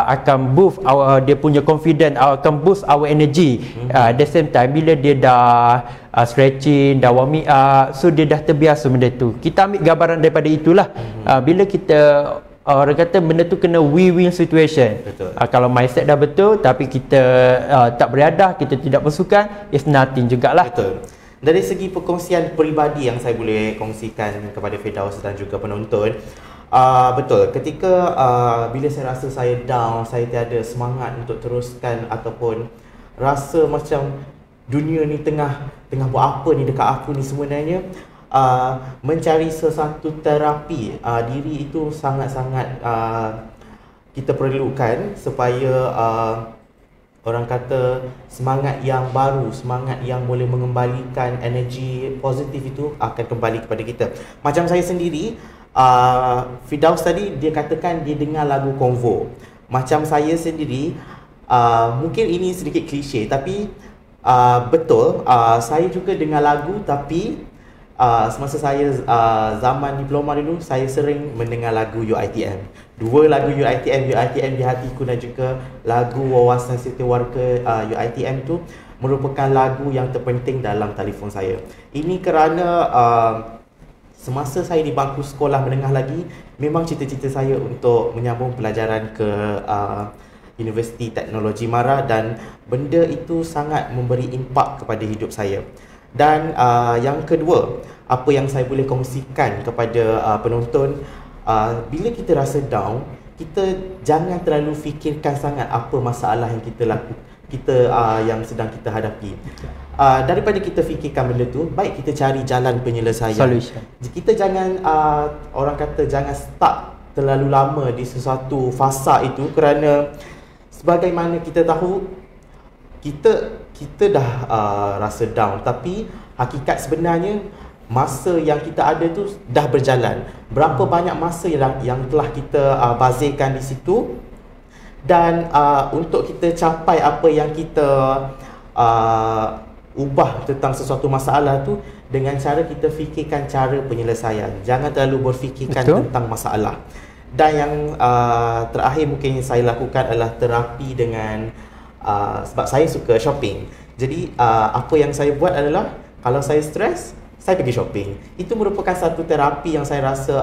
akan boost dia punya confidence, akan boost our energy. At the same time bila dia dah stretching, dah warming up, so dia dah terbiasa benda tu. Kita ambil gambaran daripada itulah. Bila kita orang kata benda tu kena win-win situation. Kalau mindset dah betul tapi kita tak beriadah, kita tidak bersukan, it's nothing jugalah. Betul. Dari segi perkongsian peribadi yang saya boleh kongsikan kepada Firdaus dan juga penonton, betul, ketika bila saya rasa saya down, saya tiada semangat untuk teruskan ataupun rasa macam dunia ni tengah buat apa ni dekat aku ni sebenarnya, mencari sesuatu terapi diri itu sangat-sangat kita perlukan supaya orang kata semangat yang baru, semangat yang boleh mengembalikan energi positif itu akan kembali kepada kita. Macam saya sendiri, Firdaus tadi dia katakan dia dengar lagu Convo. Macam saya sendiri, mungkin ini sedikit klise tapi betul, saya juga dengar lagu, tapi semasa saya zaman diploma dulu, saya sering mendengar lagu UiTM. Dua lagu UiTM di hatiku dan juga lagu Wawasan Setiawarga UiTM tu merupakan lagu yang terpenting dalam telefon saya. Ini kerana semasa saya di bangku sekolah menengah lagi, memang cita-cita saya untuk menyambung pelajaran ke Universiti Teknologi Mara, dan benda itu sangat memberi impak kepada hidup saya. Dan yang kedua, apa yang saya boleh kongsikan kepada penonton, bila kita rasa down, kita jangan terlalu fikirkan sangat apa masalah yang yang sedang kita hadapi. Daripada kita fikirkan benda tu, baik kita cari jalan penyelesaian. Solution. Kita jangan orang kata jangan stuck terlalu lama di sesuatu fasa itu, kerana sebagaimana kita tahu, kita dah rasa down, tapi hakikat sebenarnya masa yang kita ada tu dah berjalan. Berapa banyak masa yang telah kita bazirkan di situ, dan untuk kita capai apa yang kita ubah tentang sesuatu masalah tu dengan cara kita fikirkan cara penyelesaian. Jangan terlalu berfikirkan tentang masalah. Dan yang terakhir mungkin saya lakukan adalah terapi dengan sebab saya suka shopping. Jadi apa yang saya buat adalah kalau saya stres, saya pergi shopping. Itu merupakan satu terapi yang saya rasa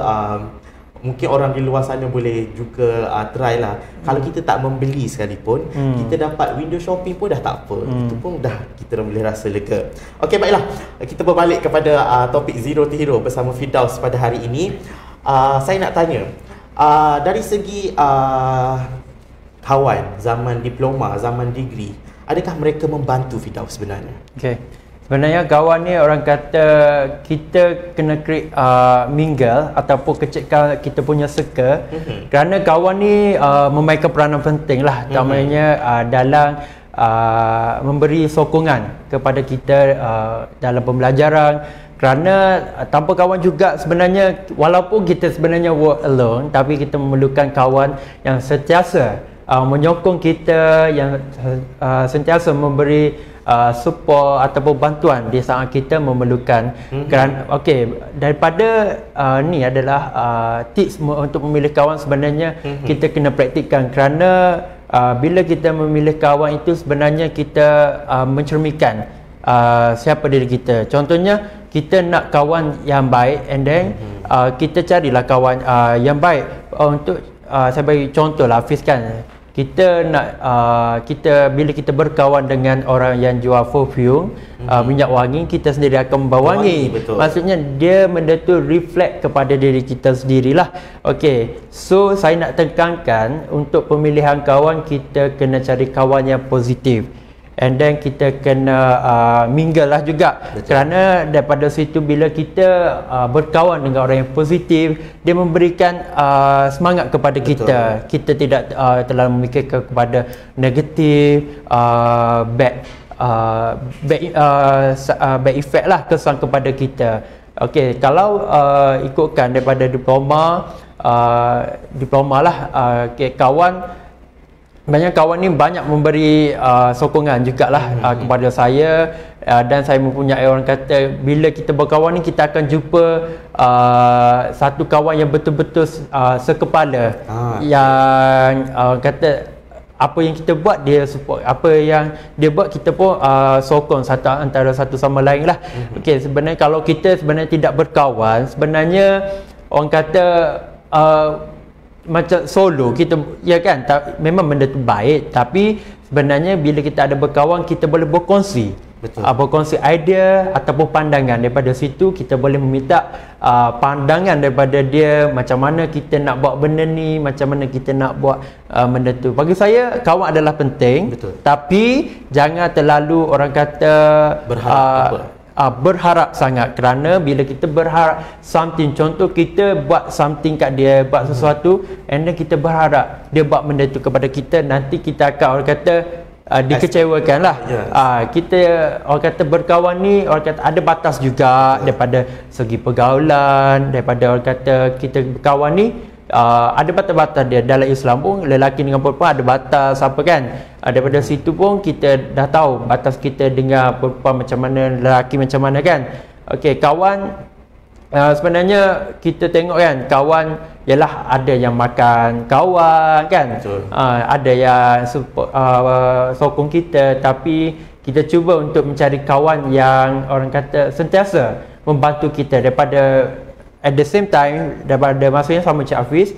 mungkin orang di luar sana boleh juga try lah. Kalau kita tak membeli sekalipun, kita dapat window shopping pun dah tak apa. Itu pun dah kita boleh rasa lega. Okey, baiklah, kita berbalik kepada topik Zero to Hero bersama Firdaus pada hari ini. Saya nak tanya, dari segi kawan zaman diploma, zaman degree, adakah mereka membantu Firdaus sebenarnya? Okey. Sebenarnya kawan ni orang kata kita kena create mingle ataupun kecilkan kita punya circle, kerana kawan ni memainkan peranan penting lah, utamanya dalam memberi sokongan kepada kita dalam pembelajaran. Kerana tanpa kawan juga sebenarnya, walaupun kita sebenarnya work alone, tapi kita memerlukan kawan yang sentiasa menyokong kita, yang sentiasa memberi support ataupun bantuan di saat kita memerlukan. Kerana daripada ni adalah tips untuk memilih kawan. Sebenarnya kita kena praktikkan, kerana bila kita memilih kawan itu sebenarnya kita mencerminkan siapa diri kita. Contohnya kita nak kawan yang baik, and then kita carilah kawan yang baik. Untuk saya bagi contoh lah, Hafiz kan, kita nak bila kita berkawan dengan orang yang jual perfume, minyak wangi, kita sendiri akan membawa wangi. Maksudnya dia benda tu reflect kepada diri kita sendirilah. Okey, so saya nak tekankan untuk pemilihan kawan, kita kena cari kawan yang positif. and then kita kena mingle lah juga. Betul. Kerana daripada situ bila kita berkawan dengan orang yang positif, dia memberikan semangat kepada kita. Kita tidak terlalu memikirkan kepada negatif, bad effect lah, kesan kepada kita. Okey, kalau ikutkan daripada diploma lah, banyak kawan ni banyak memberi sokongan jugalah kepada saya, dan saya mempunyai orang kata bila kita berkawan ni kita akan jumpa satu kawan yang betul-betul sekepala, yang kata apa yang kita buat dia support, apa yang dia buat kita pun sokong antara satu sama lain lah. Okey, sebenarnya kalau kita sebenarnya tidak berkawan, sebenarnya orang kata macam solo kita, ya kan, memang benda tu baik, tapi sebenarnya bila kita ada berkawan kita boleh berkongsi. Berkongsi idea ataupun pandangan. Daripada situ kita boleh meminta pandangan daripada dia, macam mana kita nak buat benda ni, macam mana kita nak buat benda tu. Bagi saya kawan adalah penting. Tapi jangan terlalu orang kata berharap sangat. Kerana bila kita berharap something, contoh kita buat something kat dia, buat sesuatu, and then kita berharap dia buat benda tu kepada kita, nanti kita akan orang kata dikecewakan lah. Kita orang kata berkawan ni orang kata ada batas juga, daripada segi pergaulan, daripada orang kata kita berkawan ni ada batas-batas dia. Dalam Islam pun lelaki dengan perempuan ada batas apa kan. Daripada situ pun kita dah tahu batas kita dengan perempuan macam mana, lelaki macam mana kan. Okey, kawan sebenarnya kita tengok kan, kawan ialah ada yang makan kawan kan. Ada yang support, sokong kita, tapi kita cuba untuk mencari kawan yang orang kata sentiasa membantu kita. Daripada at the same time, daripada masa yang sama Cik Hafiz,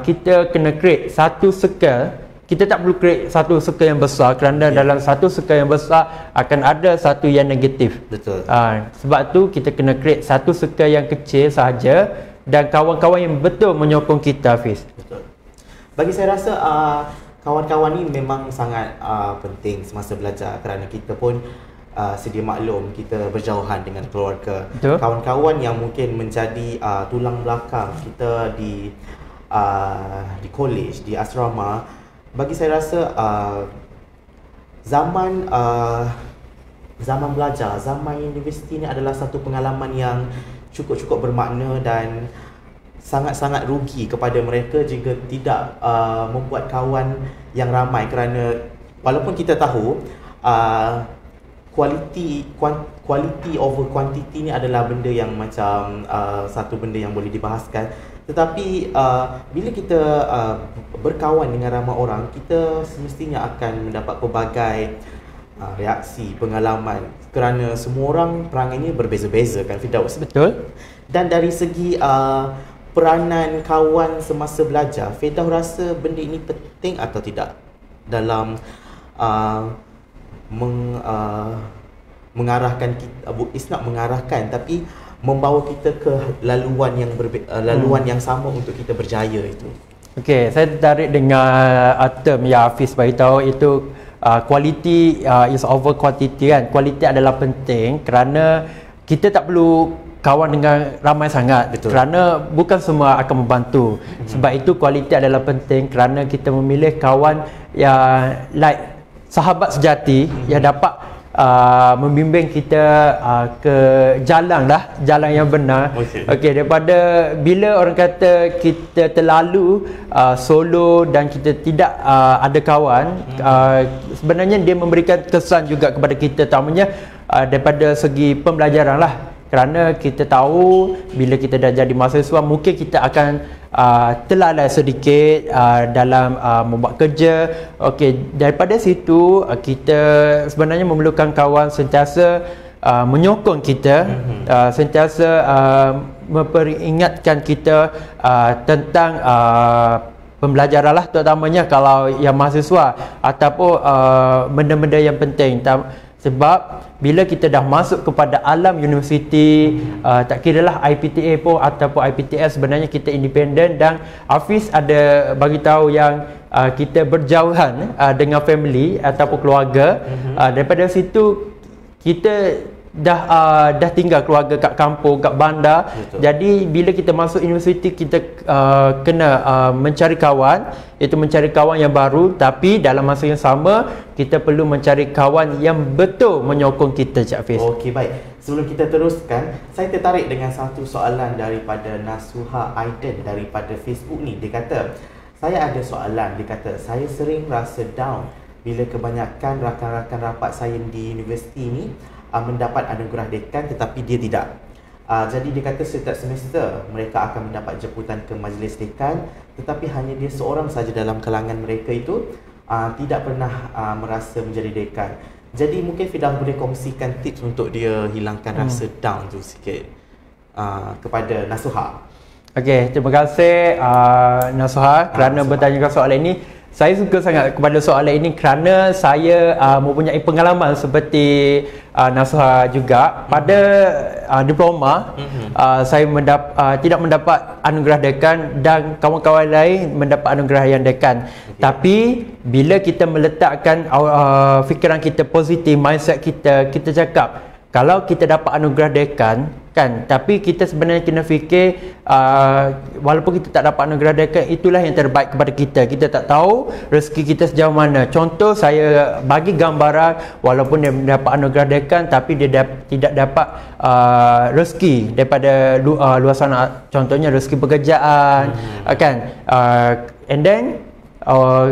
kita kena create satu circle. Kita tak perlu create satu circle yang besar, kerana dalam satu circle yang besar akan ada satu yang negatif. Sebab tu kita kena create satu circle yang kecil sahaja, dan kawan-kawan yang betul menyokong kita, Hafiz. Bagi saya rasa kawan-kawan ni memang sangat penting semasa belajar, kerana kita pun sedia maklum kita berjauhan dengan keluarga. Kawan-kawan yang mungkin menjadi tulang belakang kita di college, di asrama, bagi saya rasa zaman belajar, zaman universiti ni adalah satu pengalaman yang cukup bermakna, dan sangat-sangat rugi kepada mereka jika tidak membuat kawan yang ramai. Kerana walaupun kita tahu quality over quantity ni adalah benda yang macam satu benda yang boleh dibahaskan, tetapi bila kita berkawan dengan ramai orang, kita semestinya akan mendapat pelbagai reaksi, pengalaman, kerana semua orang perangainya berbeza-beza kan, Firdaus? Betul. Dan dari segi peranan kawan semasa belajar, Firdaus rasa benda ini penting atau tidak dalam mengarahkan kita, not mengarahkan, tapi membawa kita ke laluan yang sama untuk kita berjaya itu? Okey, saya tertarik dengan term yang Hafiz beritahu, itu quality is over quantity kan. Quality adalah penting, kerana kita tak perlu kawan dengan ramai sangat. Kerana bukan semua akan membantu. Sebab itu quality adalah penting, kerana kita memilih kawan yang like sahabat sejati, yang dapat membimbing kita ke jalan yang benar. Okey, daripada bila orang kata kita terlalu solo dan kita tidak ada kawan, sebenarnya dia memberikan kesan juga kepada kita, terutamanya daripada segi pembelajaran lah. Kerana kita tahu bila kita dah jadi mahasiswa, mungkin kita akan terlalai sedikit dalam membuat kerja. Okey, daripada situ kita sebenarnya memerlukan kawan sentiasa menyokong kita, sentiasa memperingatkan kita tentang pembelajaran lah, terutamanya kalau yang mahasiswa ataupun benda-benda yang penting. Sebab bila kita dah masuk kepada alam universiti, tak kiralah IPTA pun ataupun IPTS, sebenarnya kita independen. Dan Hafiz ada bagi tahu yang kita berjauhan dengan family ataupun keluarga. Daripada situ kita dah tinggal keluarga kat kampung, kat bandar. Betul. Jadi bila kita masuk universiti, kita kena mencari kawan, iaitu mencari kawan yang baru, tapi dalam masa yang sama kita perlu mencari kawan yang betul menyokong kita, Cik Hafiz. Okey, baik. Sebelum kita teruskan, saya tertarik dengan satu soalan daripada Nasuha Aiden daripada Facebook ni. Dia kata, saya ada soalan. Dia kata, saya sering rasa down bila kebanyakan rakan-rakan rapat saya di universiti ni mendapat anugerah dekan tetapi dia tidak. Jadi dia kata setiap semester mereka akan mendapat jemputan ke majlis dekan, tetapi hanya dia seorang saja dalam kalangan mereka itu tidak pernah merasa menjadi dekan. Jadi mungkin Fidah boleh kongsikan tips untuk dia hilangkan rasa down tu sikit kepada Nasuha. Okey, terima kasih Nasuha kerana bertanyakan soalan ini. Saya suka sangat kepada soalan ini kerana saya mempunyai pengalaman seperti Nasuha juga. Pada diploma, saya tidak mendapat anugerah dekan dan kawan-kawan lain mendapat anugerah yang dekan. Tapi bila kita meletakkan fikiran kita positif, mindset kita cakap, kalau kita dapat anugerah dekan kan, tapi kita sebenarnya kena fikir walaupun kita tak dapat anugerah dekan, itulah yang terbaik kepada kita. Kita tak tahu rezeki kita sejauh mana. Contoh, saya bagi gambaran, walaupun dia mendapat anugerah dekan tapi dia tidak dapat rezeki daripada luar sana, contohnya rezeki pekerjaan kan, and then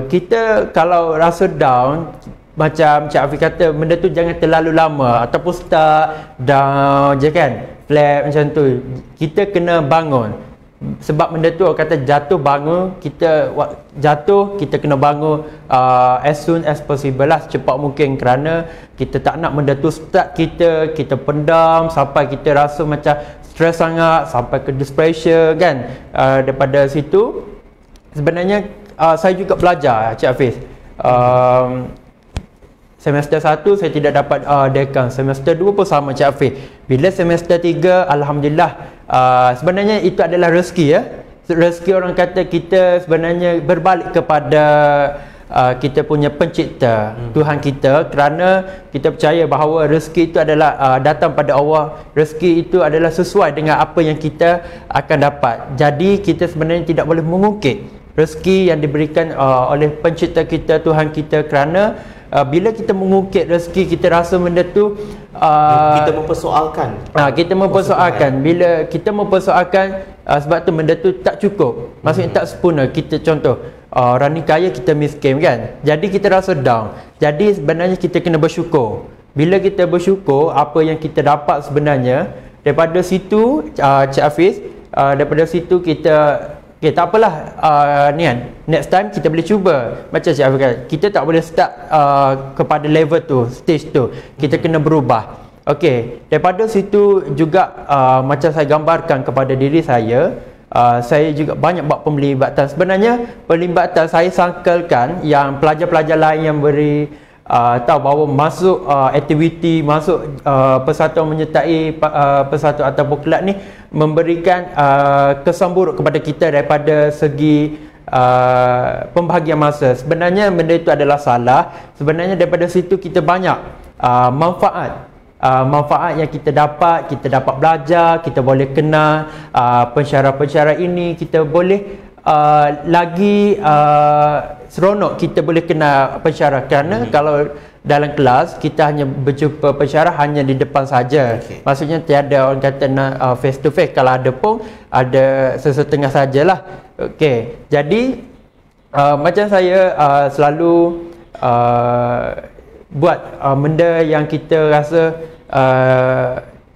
kita kalau rasa down, macam Cik Hafiz kata, benda tu jangan terlalu lama ataupun start down je kan, flat macam tu. Kita kena bangun. Sebab benda tu orang kata jatuh bangun, kita jatuh kita kena bangun as soon as possible lah, secepat mungkin, kerana kita tak nak benda tu start kita pendam sampai kita rasa macam stres sangat, sampai ke depression kan. Daripada situ sebenarnya saya juga belajar, Cik Hafiz. Semester 1 saya tidak dapat dekan, semester 2 pun sama, Cik Hafiz. Bila semester 3, alhamdulillah, sebenarnya itu adalah rezeki ya. Rezeki, orang kata kita sebenarnya berbalik kepada kita punya pencipta, Tuhan kita, kerana kita percaya bahawa rezeki itu adalah datang pada Allah. Rezeki itu adalah sesuai dengan apa yang kita akan dapat. Jadi kita sebenarnya tidak boleh mengungkit rezeki yang diberikan oleh pencipta kita, Tuhan kita, kerana bila kita mengungkit rezeki, kita rasa benda tu kita mempersoalkan. Kita mempersoalkan. Bila kita mempersoalkan, sebab tu benda tu tak cukup. Maksudnya tak sempurna. Kita contoh, orang ni kaya, kita miskin kan. Jadi kita rasa down. Jadi sebenarnya kita kena bersyukur. Bila kita bersyukur apa yang kita dapat sebenarnya, daripada situ Cik Hafiz, daripada situ kita tak apalah, ni kan, next time kita boleh cuba. Macam Cik Hafiz kata, kita tak boleh start kepada level tu, stage tu. Kita kena berubah. Okey, daripada situ juga macam saya gambarkan kepada diri saya, saya juga banyak buat pelibatan. Sebenarnya pelibatan saya sangkalkan yang pelajar-pelajar lain yang beri tahu bahawa masuk aktiviti, masuk persatuan menyertai persatuan ataupun kelab ni memberikan kesan buruk kepada kita daripada segi pembahagian masa. Sebenarnya benda itu adalah salah. Sebenarnya daripada situ kita banyak manfaat yang kita dapat belajar, kita boleh kenal pensyarah-pensyarah ini, kita boleh lagi seronok kita boleh kena pensyarah, kerana kalau dalam kelas kita hanya berjumpa pensyarah hanya di depan saja. Maksudnya tiada orang kata face to face, kalau ada pun ada sesetengah sajalah. Okey, jadi macam saya selalu buat benda yang kita rasa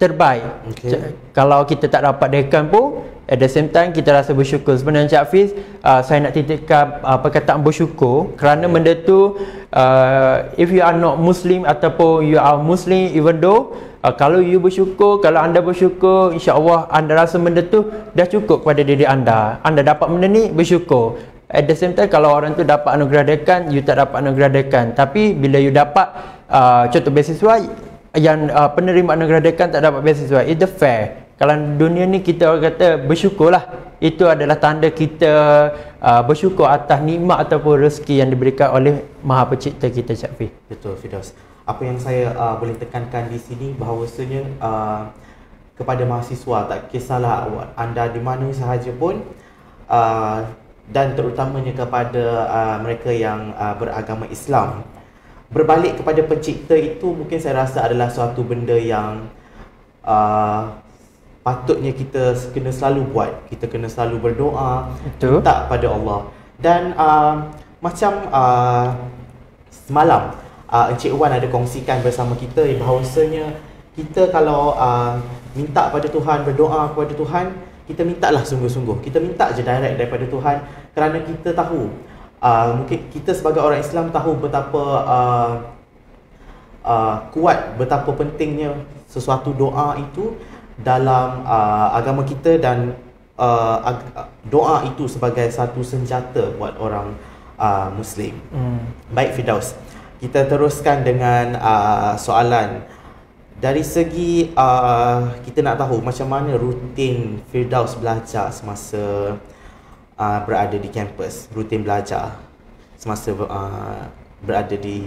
terbaik. Kalau kita tak dapat dekan pun, at the same time kita rasa bersyukur. Sebenarnya Cik Hafiz, saya nak titipkan perkataan bersyukur, kerana benda tu if you are not Muslim ataupun you are Muslim, even though kalau you bersyukur, kalau anda bersyukur, insya-Allah anda rasa benda tu dah cukup kepada diri anda. Anda dapat benda ni, bersyukur. At the same time, kalau orang tu dapat anugerah dekan, you tak dapat anugerah dekan. Tapi bila you dapat contoh beasiswa, yang penerima anugerah dekan tak dapat beasiswa, itu fair. Kalau dunia ni kita orang kata bersyukurlah. Itu adalah tanda kita bersyukur atas nikmat ataupun rezeki yang diberikan oleh Maha Pencipta kita, Cik Hafiz. Betul, Firdaus. Apa yang saya boleh tekankan di sini bahawasanya kepada mahasiswa, tak kisahlah anda di mana sahaja pun, dan terutamanya kepada mereka yang beragama Islam, berbalik kepada pencipta itu mungkin saya rasa adalah suatu benda yang patutnya kita kena selalu buat. Kita kena selalu berdoa, minta pada Allah. Dan macam semalam Encik Wan ada kongsikan bersama kita bahawasanya kita kalau minta pada Tuhan, berdoa kepada Tuhan, kita mintalah sungguh-sungguh. Kita minta je direct daripada Tuhan, kerana kita tahu, mungkin kita sebagai orang Islam tahu betapa kuat, betapa pentingnya sesuatu doa itu dalam agama kita, dan doa itu sebagai satu senjata buat orang Muslim. Baik Firdaus, kita teruskan dengan soalan. Dari segi kita nak tahu macam mana rutin Firdaus belajar semasa berada di kampus, rutin belajar semasa berada di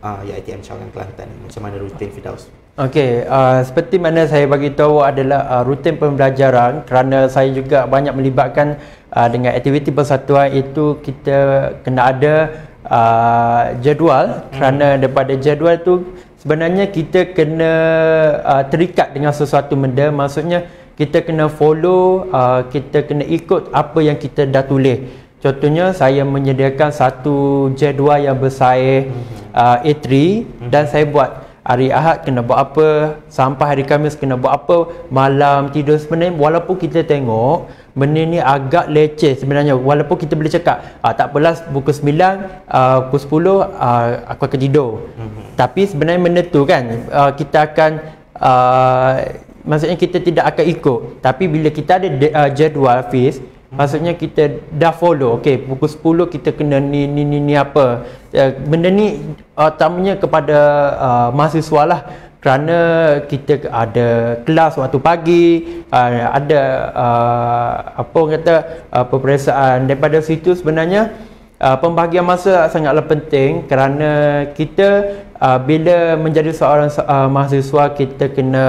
UiTM Cawangan Kelantan. Macam mana rutin Firdaus? Okey, seperti mana saya bagi tahu adalah rutin pembelajaran, kerana saya juga banyak melibatkan dengan aktiviti persatuan itu, kita kena ada jadual. Kerana daripada jadual tu sebenarnya kita kena terikat dengan sesuatu benda. Maksudnya kita kena follow, kita kena ikut apa yang kita dah tulis. Contohnya saya menyediakan satu jadual yang bersaih A3, dan saya buat hari Ahad kena buat apa, sampai hari Khamis kena buat apa, malam tidur. Sebenarnya walaupun kita tengok benda ni agak leceh sebenarnya, walaupun kita boleh cakap tak apalah, pukul 9, pukul 10 aku akan tidur. Tapi sebenarnya benda tu kan kita akan maksudnya kita tidak akan ikut. Tapi bila kita ada jadual Hafiz, maksudnya kita dah follow, okey, pukul 10 kita kena ni apa. Benda ni utamanya kepada mahasiswa lah, kerana kita ada kelas waktu pagi, ada apa orang kata peperiksaan. Daripada situ sebenarnya pembahagian masa sangatlah penting, kerana kita bila menjadi seorang mahasiswa, kita kena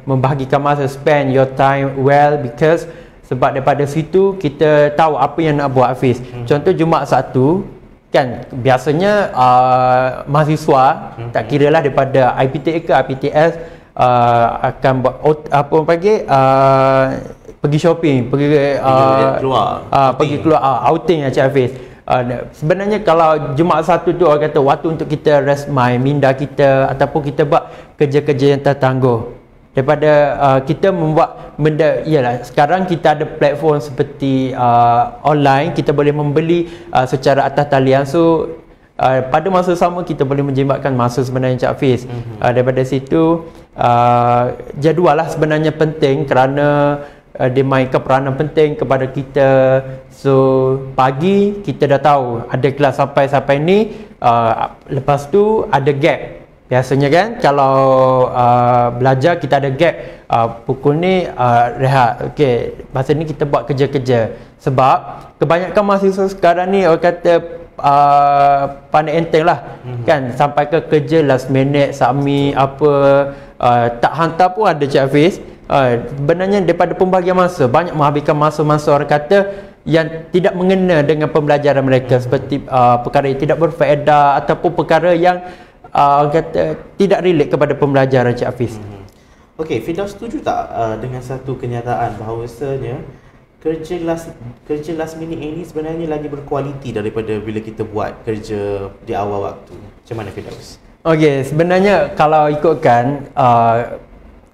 membahagikan masa, spend your time well, because sebab daripada situ kita tahu apa yang nak buat Hafiz. Contoh Jumaat Sabtu kan, biasanya mahasiswa tak kira lah daripada IPTA ke IPTS akan buat apa panggil pergi shopping, pergi keluar outing Cik Hafiz. Sebenarnya kalau Jumaat Sabtu tu orang kata waktu untuk kita rest mind, minda kita, ataupun kita buat kerja-kerja yang tertangguh. Daripada kita membuat benda, ialah sekarang kita ada platform seperti online, kita boleh membeli secara atas talian. So pada masa sama kita boleh menjimatkan masa sebenarnya Cik Hafiz. Daripada situ jadual lah sebenarnya penting, kerana dia mainkan peranan penting kepada kita. So pagi kita dah tahu ada kelas sampai ni, lepas tu ada gap. Biasanya kan kalau belajar kita ada gap, pukul ni rehat. Okey, masa ni kita buat kerja-kerja. Sebab kebanyakan mahasiswa sekarang ni orang kata pandai enteng lah, kan, sampai ke kerja last minute, submit apa, tak hantar pun ada Cik Hafiz. Sebenarnya daripada pembahagian masa, banyak menghabiskan masa-masa orang kata yang tidak mengena dengan pembelajaran mereka, seperti perkara yang tidak berfaedah, ataupun perkara yang kata tidak relate kepada pembelajaran Cik Hafiz. Okey, Firdaus setuju tak dengan satu kenyataan bahawasanya kerja last minute ini sebenarnya lagi berkualiti daripada bila kita buat kerja di awal waktu? Macam mana Firdaus? Okey, sebenarnya kalau ikutkan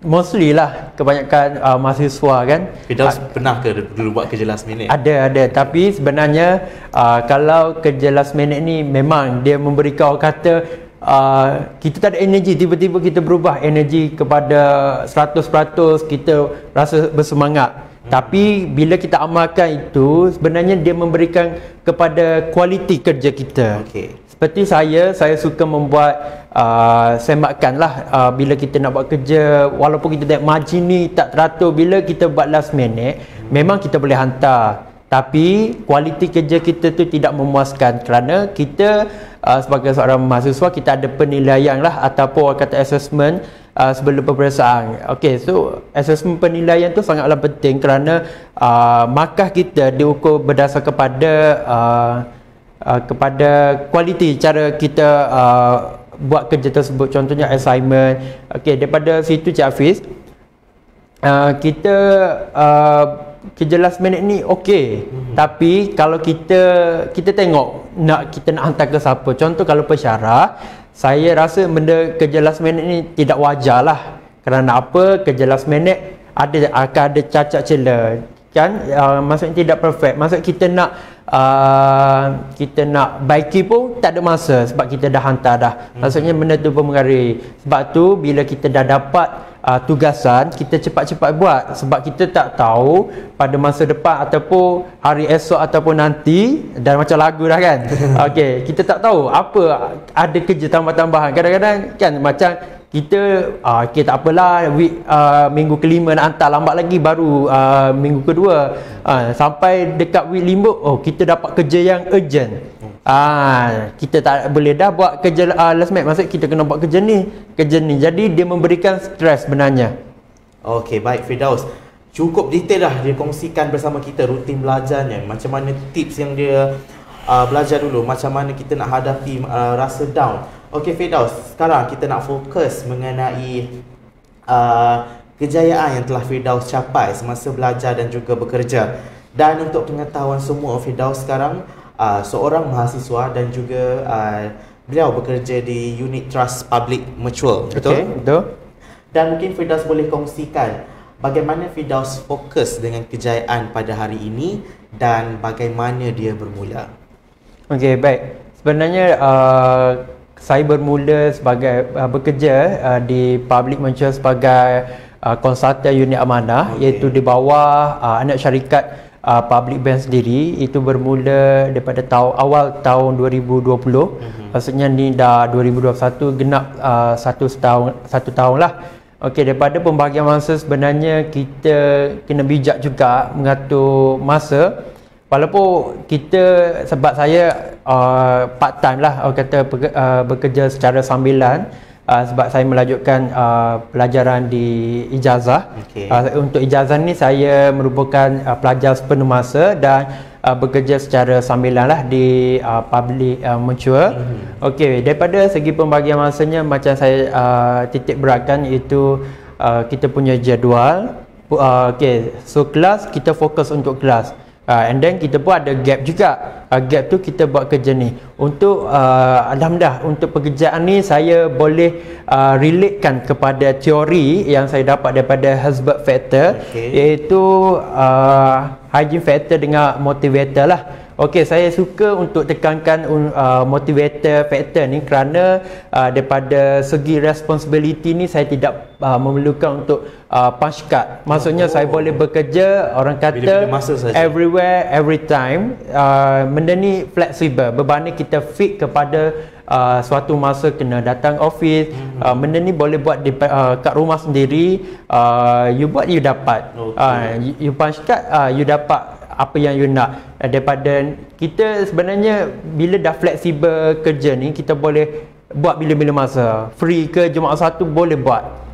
mostly lah kebanyakan mahasiswa kan. Firdaus pernah ke dulu buat kerja last minute? Ada, tapi sebenarnya kalau kerja last minute ni memang dia memberikan orang kata kita tak ada energi, tiba-tiba kita berubah energi kepada 100%, kita rasa bersemangat. Tapi bila kita amalkan itu, sebenarnya dia memberikan kepada kualiti kerja kita. Seperti saya suka membuat semakan lah, bila kita nak buat kerja, walaupun kita tengok margin ni tak teratur, bila kita buat last minute, memang kita boleh hantar, tapi kualiti kerja kita tu tidak memuaskan, kerana kita sebagai seorang mahasiswa, kita ada penilaian lah, ataupun orang kata assessment sebelum peperiksaan. So assessment penilaian tu sangatlah penting, kerana markah kita diukur berdasar kepada kualiti cara kita buat kerja tersebut. Contohnya assignment. Daripada situ Cik Hafiz, kita kerja last minute ni tapi kalau kita tengok kita nak hantar ke siapa. Contoh kalau pensyarah, saya rasa benda kerja last minute ni tidak wajar lah. Kerana apa? Kerja last minute akan ada cacat celah kan, maksudnya tidak perfect. Maksud kita nak baiki pun tak ada masa, sebab kita dah hantar dah. Maksudnya benda tu mempengaruhi. Sebab tu bila kita dah dapat tugasan, kita cepat-cepat buat, sebab kita tak tahu pada masa depan ataupun hari esok ataupun nanti, dan macam lagu dah kan. Kita tak tahu apa ada kerja tambah-tambahan. Kadang-kadang kan macam kita tak apalah, minggu kelima nak hantar, lambat lagi baru minggu kedua, sampai dekat week 5 kita dapat kerja yang urgent. Kita tak boleh dah buat kerja last minute, maksud kita kena buat kerja ni. Jadi dia memberikan stres sebenarnya. Baik Firdaus, cukup detail dah dia kongsikan bersama kita rutin belajarnya, macam mana tips yang dia belajar dulu, macam mana kita nak hadapi rasa down. Firdaus, sekarang kita nak fokus mengenai kejayaan yang telah Firdaus capai semasa belajar dan juga bekerja. Dan untuk pengetahuan semua, Firdaus sekarang seorang mahasiswa dan juga beliau bekerja di unit Trust Public Mutual. Betul? Dan mungkin Firdaus boleh kongsikan bagaimana Firdaus fokus dengan kejayaan pada hari ini dan bagaimana dia bermula. Baik. Sebenarnya saya bermula sebagai bekerja di Public Mutual sebagai konsultan unit amanah, iaitu di bawah anak syarikat Public Bank sendiri. Itu bermula daripada awal tahun 2020. Maksudnya ni dah 2021, genap satu tahun lah. Daripada pembahagian masa, sebenarnya kita kena bijak juga mengatur masa. Walaupun kita, sebab saya part time lah, orang kata bekerja secara sambilan, sebab saya melanjutkan pelajaran di ijazah. Untuk ijazah ni saya merupakan pelajar sepenuh masa dan bekerja secara sambilan lah di Public Mutual. Daripada segi pembagian masanya, macam saya titik beratkan, iaitu kita punya jadual. So kelas, kita fokus untuk kelas. And then kita pun ada gap juga. Gap tu kita buat kerja ni. Untuk alhamdulillah, untuk pekerjaan ni saya boleh relatekan kepada teori yang saya dapat daripada Herzberg factor, iaitu hygiene factor dengan motivator lah. Saya suka untuk tekankan motivator factor ni, kerana daripada segi responsibility ni saya tidak memerlukan untuk punch card. Maksudnya saya boleh bekerja, orang kata everywhere, every time. Benda ni fleksibel, berbanding kita fit kepada suatu masa kena datang office. Benda ni boleh buat kat rumah sendiri. You buat, you dapat. You punch card, you dapat apa yang you nak. Daripada kita sebenarnya bila dah fleksibel kerja ni, kita boleh buat bila-bila masa. Free ke Jumaat Sabtu boleh buat.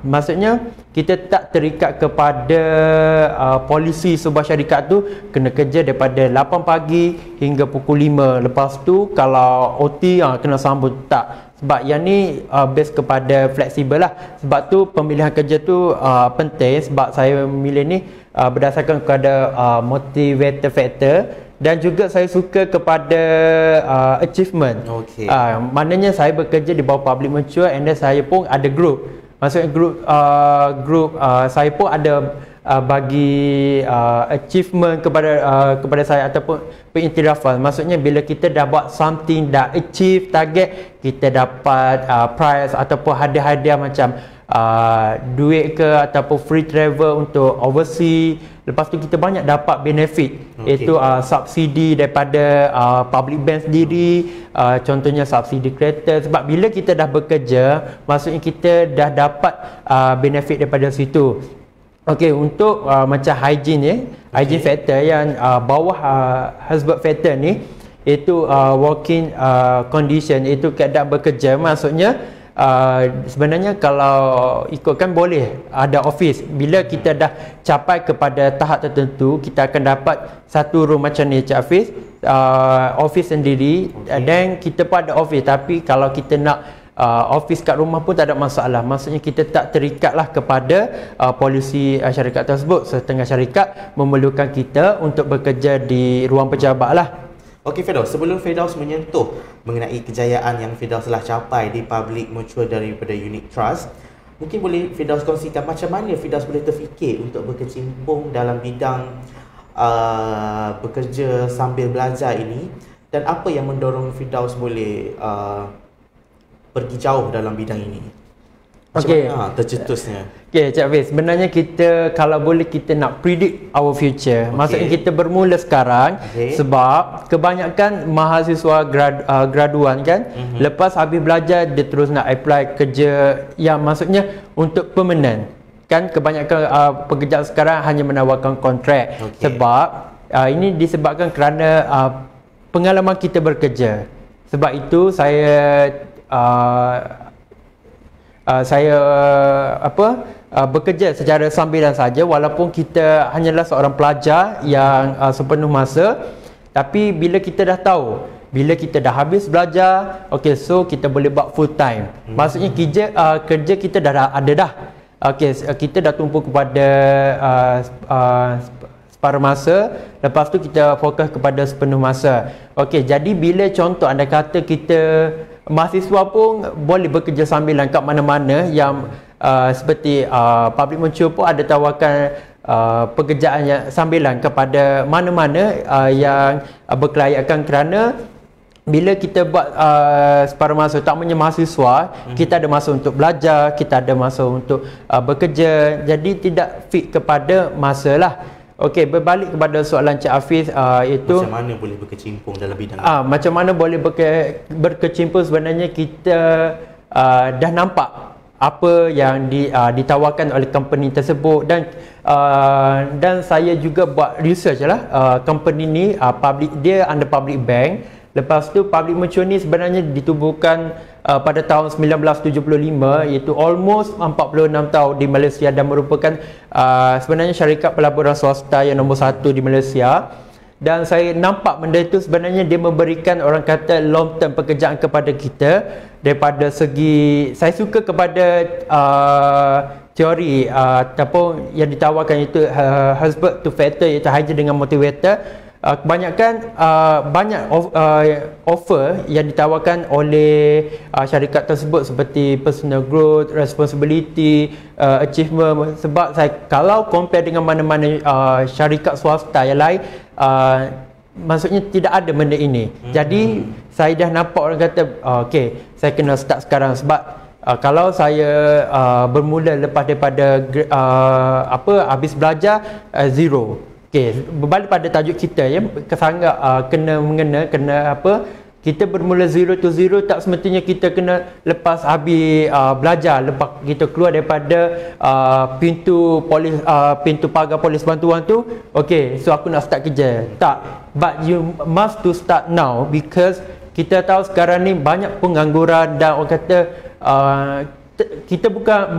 Maksudnya kita tak terikat kepada polisi sebuah syarikat tu kena kerja daripada 8 pagi hingga pukul 5. Lepas tu kalau OT kena sambut. Tak. Sebab yang ni base kepada fleksibel lah. Sebab tu pemilihan kerja tu penting. Sebab saya memilih ni berdasarkan kepada motivator factor. Dan juga saya suka kepada achievement. Maknanya saya bekerja di bawah Public Mutual, and then saya pun ada group. Maksudnya group saya pun ada bagi achievement kepada saya, ataupun pengiktirafan. Maksudnya bila kita dah buat something, dah achieve target, kita dapat prize ataupun hadiah-hadiah macam duit ke ataupun free travel untuk overseas. Lepas tu kita banyak dapat benefit, iaitu subsidi daripada public bank sendiri, contohnya subsidi kereta. Sebab bila kita dah bekerja, maksudnya kita dah dapat benefit daripada situ. Okey, untuk macam hygiene hygiene factor yang bawah hazard factor ni, iaitu working condition, iaitu keadaan bekerja. Maksudnya sebenarnya kalau ikutkan boleh ada office. Bila kita dah capai kepada tahap tertentu, kita akan dapat satu room macam ni, Cik Hafiz, office sendiri, dan kita pun ada office. Tapi kalau kita nak office kat rumah pun tak ada masalah. Maksudnya kita tak terikatlah kepada polisi syarikat tersebut. Setengah syarikat memerlukan kita untuk bekerja di ruang pejabat lah. Okey Firdaus, sebelum Firdaus menyentuh mengenai kejayaan yang Firdaus telah capai di public mutual daripada unit trust, mungkin boleh Firdaus kongsikan macam mana Firdaus boleh terfikir untuk berkecimpung dalam bidang bekerja sambil belajar ini, dan apa yang mendorong Firdaus boleh pergi jauh dalam bidang ini? Okey, tercetusnya. Okey, Cik Hafiz, sebenarnya kita kalau boleh kita nak predict our future. Maksudnya kita bermula sekarang, sebab kebanyakan mahasiswa graduan kan, lepas habis belajar dia terus nak apply kerja yang maksudnya untuk permanent. Kan kebanyakan pekerjaan sekarang hanya menawarkan kontrak. Sebab ini disebabkan kerana pengalaman kita bekerja. Sebab itu saya bekerja secara sambilan saja, walaupun kita hanyalah seorang pelajar yang sepenuh masa. Tapi bila kita dah tahu, bila kita dah habis belajar, okey, so kita boleh buat full time. Maksudnya kerja kita dah ada dah. Okey, kita dah tumpu kepada separuh masa, lepas tu kita fokus kepada sepenuh masa. Okey, jadi bila contoh anda kata kita mahasiswa pun boleh bekerja sambilan kat mana-mana, yang seperti public mutual pun ada tawarkan pekerjaan yang sambilan kepada mana-mana yang berkelayakan. Kerana bila kita buat separuh masa, utamanya mahasiswa, kita ada masa untuk belajar, kita ada masa untuk bekerja, jadi tidak fit kepada masa lah. Okey, berbalik kepada soalan Cik Hafiz, iaitu macam mana boleh berkecimpung dalam bidang macam mana boleh berkecimpung. Sebenarnya kita dah nampak apa yang ditawarkan oleh company tersebut, dan saya juga buat research lah. Company ni dia under public bank. Lepas tu public mutual ni sebenarnya ditubuhkan pada tahun 1975, iaitu almost 46 tahun di Malaysia, dan merupakan sebenarnya syarikat pelaburan swasta yang nombor 1 di Malaysia. Dan saya nampak benda itu sebenarnya dia memberikan, orang kata, long term pekerjaan kepada kita. Daripada segi, saya suka kepada teori ataupun yang ditawarkan, itu Herzberg two factor, iaitu hygiene dengan motivator. Kebanyakan banyak offer yang ditawarkan oleh syarikat tersebut, seperti personal growth, responsibility, achievement. Sebab kalau compare dengan mana-mana syarikat swasta yang lain, maksudnya tidak ada benda ini. Jadi saya dah nampak, orang kata okey, saya kena start sekarang. Sebab kalau saya bermula lepas daripada habis belajar, zero. Okey, berbalik pada tajuk kita, ya, sangat kena kita bermula zero to zero. Tak semestinya kita kena lepas habis belajar, lepas kita keluar daripada pintu pagar polis bantuan tu, okey, so aku nak start kerja. Tak, but you must to start now, because kita tahu sekarang ni banyak pengangguran, dan orang kata kita bukan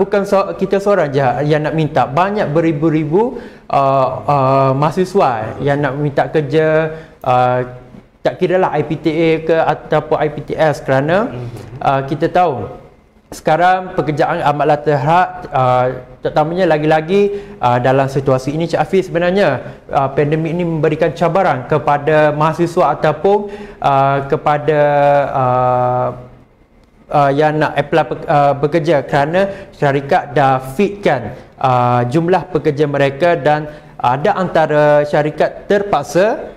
kita seorang je yang nak minta. Banyak beribu-ribu mahasiswa yang nak minta kerja, tak kira lah IPTA ke ataupun IPTS, kerana kita tahu sekarang pekerjaan amatlah terhad, terutamanya lagi-lagi dalam situasi ini, Cik Hafiz. Sebenarnya pandemik ini memberikan cabaran kepada mahasiswa ataupun kepada yang nak apply bekerja, kerana syarikat dah fitkan jumlah pekerja mereka, dan ada antara syarikat terpaksa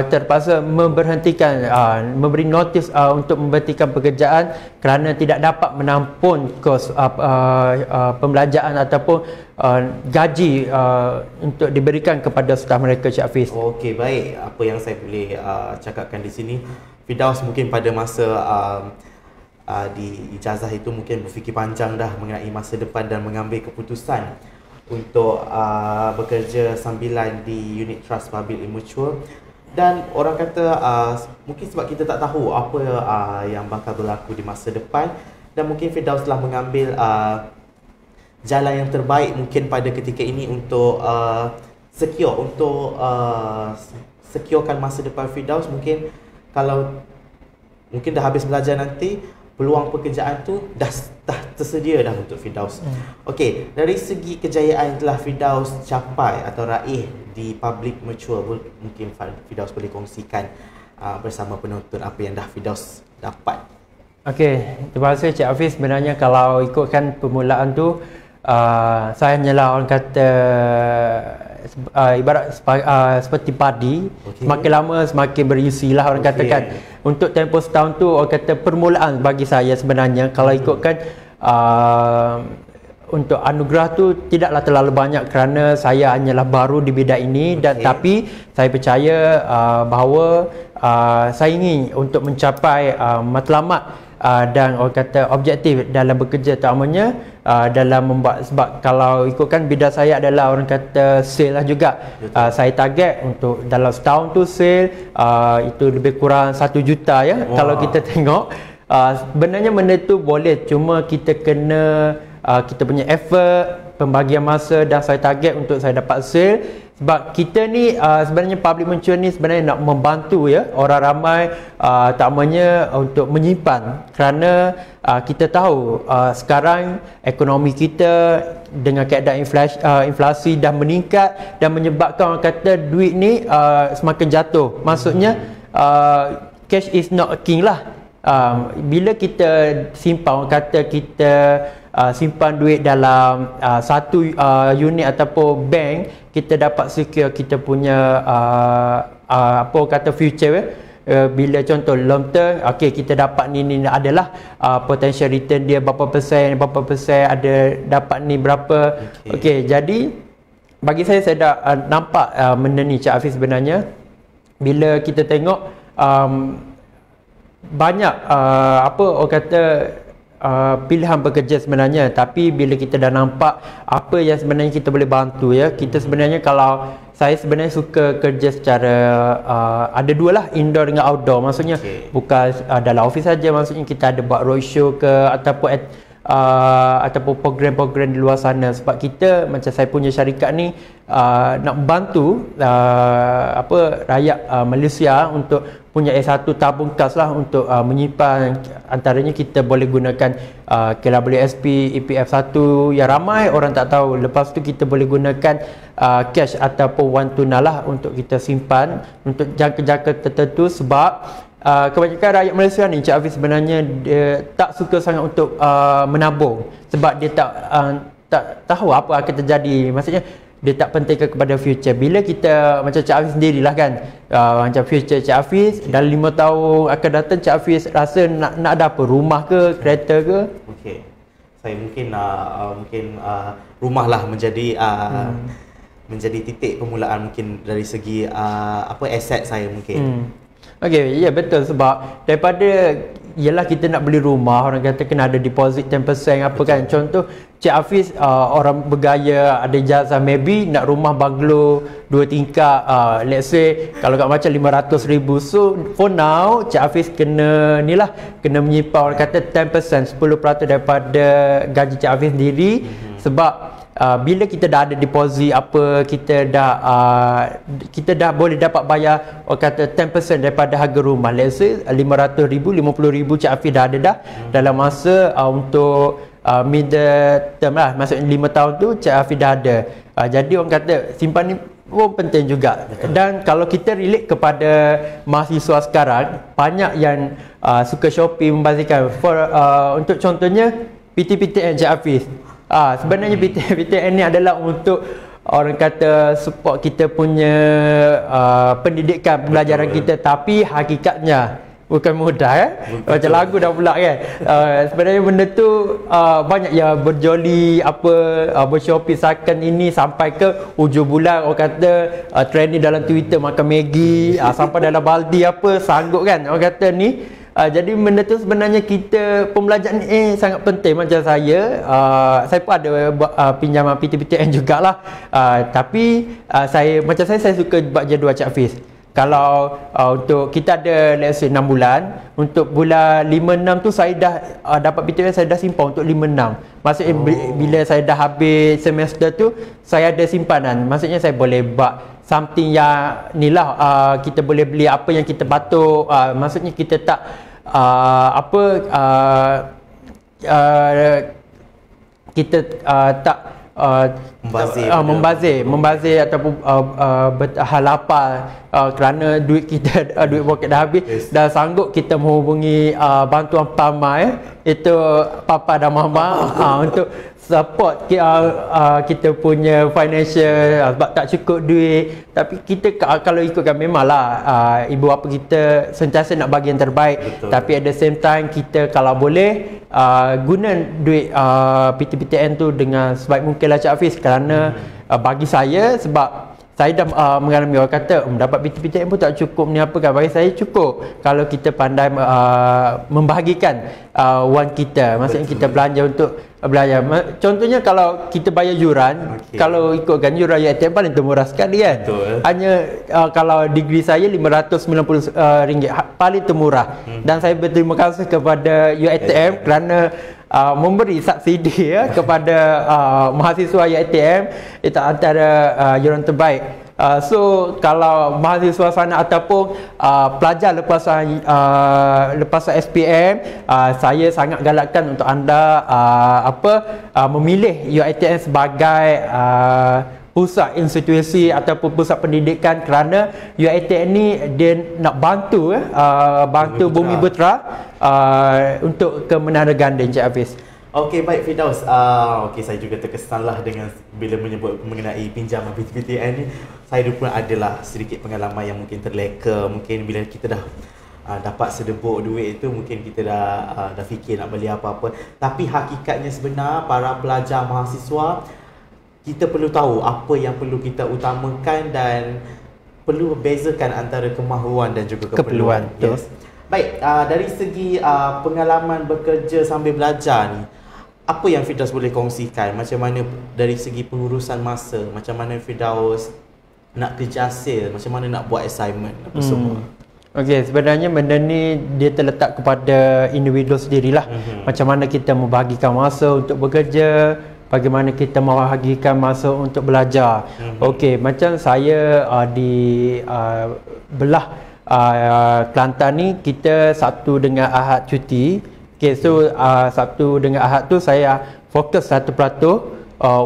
terpaksa memberhentikan, memberi notis untuk memberhentikan pekerjaan kerana tidak dapat menampung kos pembelajaran ataupun gaji untuk diberikan kepada staf mereka, Cik Hafiz. Okey, baik. Apa yang saya boleh cakapkan di sini, Firdaus mungkin pada masa di ijazah itu mungkin berfikir panjang dah mengenai masa depan dan mengambil keputusan untuk bekerja sambilan di unit Trust Public Immature. Dan orang kata mungkin sebab kita tak tahu apa yang bakal berlaku di masa depan, dan mungkin Firdaus telah mengambil jalan yang terbaik mungkin pada ketika ini untuk securekan masa depan Firdaus. Mungkin kalau mungkin dah habis belajar nanti, peluang pekerjaan tu dah tersedia dah untuk Firdaus. Okey, dari segi kejayaan yang telah Firdaus capai atau raih di public mature, mungkin Firdaus boleh kongsikan bersama penonton apa yang dah Firdaus dapat. Okey, terima kasih Cik Hafiz. Sebenarnya kalau ikutkan permulaan tu, saya hanyalah orang kata ibarat seperti padi, semakin lama semakin berisi lah orang katakan. Untuk tempoh setahun tu orang kata permulaan bagi saya sebenarnya. Kalau ikutkan untuk anugerah tu tidaklah terlalu banyak kerana saya hanyalah baru di bidang ini, dan tapi saya percaya bahawa saya ingin untuk mencapai matlamat dan orang kata objektif dalam bekerja, terutamanya dalam membuat, sebab kalau ikutkan bidang saya adalah orang kata sale lah juga. Saya target untuk dalam setahun tu sale itu lebih kurang 1 juta ya. Kalau kita tengok sebenarnya benda tu boleh, cuma kita kena kita punya effort, pembagian masa, dan saya target untuk saya dapat sale. Sebab kita ni sebenarnya public mature ni sebenarnya nak membantu ya orang ramai, terutamanya untuk menyimpan, kerana kita tahu sekarang ekonomi kita dengan keadaan inflasi dah meningkat dan menyebabkan orang kata duit ni semakin jatuh. Maksudnya cash is not a king lah. Bila kita simpan, orang kata kita simpan duit dalam satu unit ataupun bank, kita dapat secure kita punya apa orang kata future. Bila contoh long term, okey kita dapat ni adalah potential return dia berapa persen, ada dapat ni berapa. Okey, jadi bagi saya dah nampak benda ni Cik Hafiz. Sebenarnya bila kita tengok banyak apa orang kata pilihan bekerja sebenarnya, tapi bila kita dah nampak apa yang sebenarnya kita boleh bantu ya, kita sebenarnya, kalau saya sebenarnya suka kerja secara ada dua lah, indoor dengan outdoor. Maksudnya bukan dalam office saja, maksudnya kita ada buat roadshow ke ataupun program-program di luar sana. Sebab kita, macam saya punya syarikat ni nak bantu rakyat Malaysia untuk punya S1 tabung kas lah, untuk menyimpan. Antaranya kita boleh gunakan KWSP, EPF1 yang ramai orang tak tahu. Lepas tu kita boleh gunakan cash ataupun wang tunai lah untuk kita simpan untuk jangka-jangka tertentu. Sebab kebanyakan rakyat Malaysia ni Cik Hafiz sebenarnya dia tak suka sangat untuk menabung, sebab dia tak tahu apa akan terjadi. Maksudnya dia tak pentingkan kepada future. Bila kita macam Cik Hafiz sendirilah kan, macam future Cik Hafiz dalam 5 tahun akan datang, Cik Hafiz rasa nak ada apa, rumah ke, kereta ke? Okey, saya mungkin rumah lah menjadi menjadi titik permulaan mungkin dari segi aset saya mungkin. Okey, ya betul. Sebab daripada ialah kita nak beli rumah, orang kata kena ada deposit 10% apa kan. Contoh Cik Hafiz orang bergaya, ada ijazah, maybe nak rumah banglo 2 tingkat, let's say kalau kat macam 500,000. So for now Cik Hafiz kena kena menyimpan orang kata 10%, 10% daripada gaji Cik Hafiz sendiri. Sebab bila kita dah ada deposit apa, kita dah boleh dapat bayar orang kata 10% daripada harga rumah. Let's say 500,000, 50,000 Cik Hafiz dah ada dalam masa untuk middle term lah, maksudnya 5 tahun tu Cik Hafiz dah ada. Jadi orang kata simpan ni pun penting juga. Dan kalau kita relate kepada mahasiswa sekarang, banyak yang suka shopping, membazirkan. Untuk contohnya PTPTN Cik Hafiz. Sebenarnya PTN ni adalah untuk orang kata support kita punya pendidikan pembelajaran kita, tapi hakikatnya bukan mudah macam lagu dah pula kan. Sebenarnya benda tu banyak yang berjoli bershopee second ini sampai ke hujung bulan, orang kata trending dalam Twitter makan Maggi sampai dalam baldi apa sanggup kan orang kata ni. Jadi benda tu sebenarnya kita pembelajaran ni sangat penting. Macam saya pun ada pinjaman PTPTN jugalah, tapi saya suka buat jadual Cik Hafiz. Kalau untuk kita ada let's say 6 bulan, untuk bulan 5-6 tu saya dah dapat PTPTN, saya dah simpan untuk 5-6. Maksudnya bila saya dah habis semester tu, saya ada simpanan. Maksudnya saya boleh buat something yang ni lah, kita boleh beli apa yang kita patut. Maksudnya kita tak kita tak membazir ataupun berhalapal kerana duit kita duit poket dah habis. Dah sanggup kita menghubungi bantuan PAMA itu papa dan mama untuk support kita punya financial sebab tak cukup duit. Tapi kita kalau ikutkan memanglah ibu bapa kita sentiasa nak bagi yang terbaik. Betul. Tapi at the same time kita kalau boleh guna duit PTPTN tu dengan sebaik mungkin lah Cik Hafiz. Kerana bagi saya, sebab saya dah mengalami, orang kata dapat PTPTN pun tak cukup ni apa kan. Bagi saya cukup kalau kita pandai membahagikan wang kita. Maksudnya kita belanja untuk belajar. Contohnya kalau kita bayar yuran, kalau ikutkan yuran UiTM paling termurah sekali kan. Betul. Hanya kalau degree saya RM590 paling termurah. Dan saya berterima kasih kepada UiTM kerana memberi subsidi kepada mahasiswa UiTM. Itu antara yuran terbaik. So kalau mahasiswa sana ataupun pelajar lepasan SPM, saya sangat galakkan untuk anda memilih UiTM sebagai pusat institusi ataupun pusat pendidikan, kerana UiTM ni dia nak bantu Bumi Putra untuk kemenangan ganding Cik Hafiz. Okey, baik Firdaus. Saya juga terkesanlah dengan bila menyebut mengenai pinjaman PTPTN ni. Saya pun adalah sedikit pengalaman yang mungkin terleka. Mungkin bila kita dah dapat sedebuk duit itu, mungkin kita dah fikir nak beli apa-apa. Tapi hakikatnya sebenar para pelajar mahasiswa, kita perlu tahu apa yang perlu kita utamakan dan perlu bezakan antara kemahuan dan juga keperluan. Yes. Baik, dari segi pengalaman bekerja sambil belajar ni, apa yang Firdaus boleh kongsikan? Macam mana dari segi pengurusan masa? Macam mana Firdaus nak kerja hasil? Macam mana nak buat assignment? Apa semua? Okey, sebenarnya benda ni dia terletak kepada individu sendirilah. Macam mana kita membahagikan masa untuk bekerja, bagaimana kita membahagikan masa untuk belajar. Okey, macam saya di belah Kelantan ni, kita Sabtu dengan Ahad cuti. Okay, so Sabtu dengan Ahad tu saya fokus 1%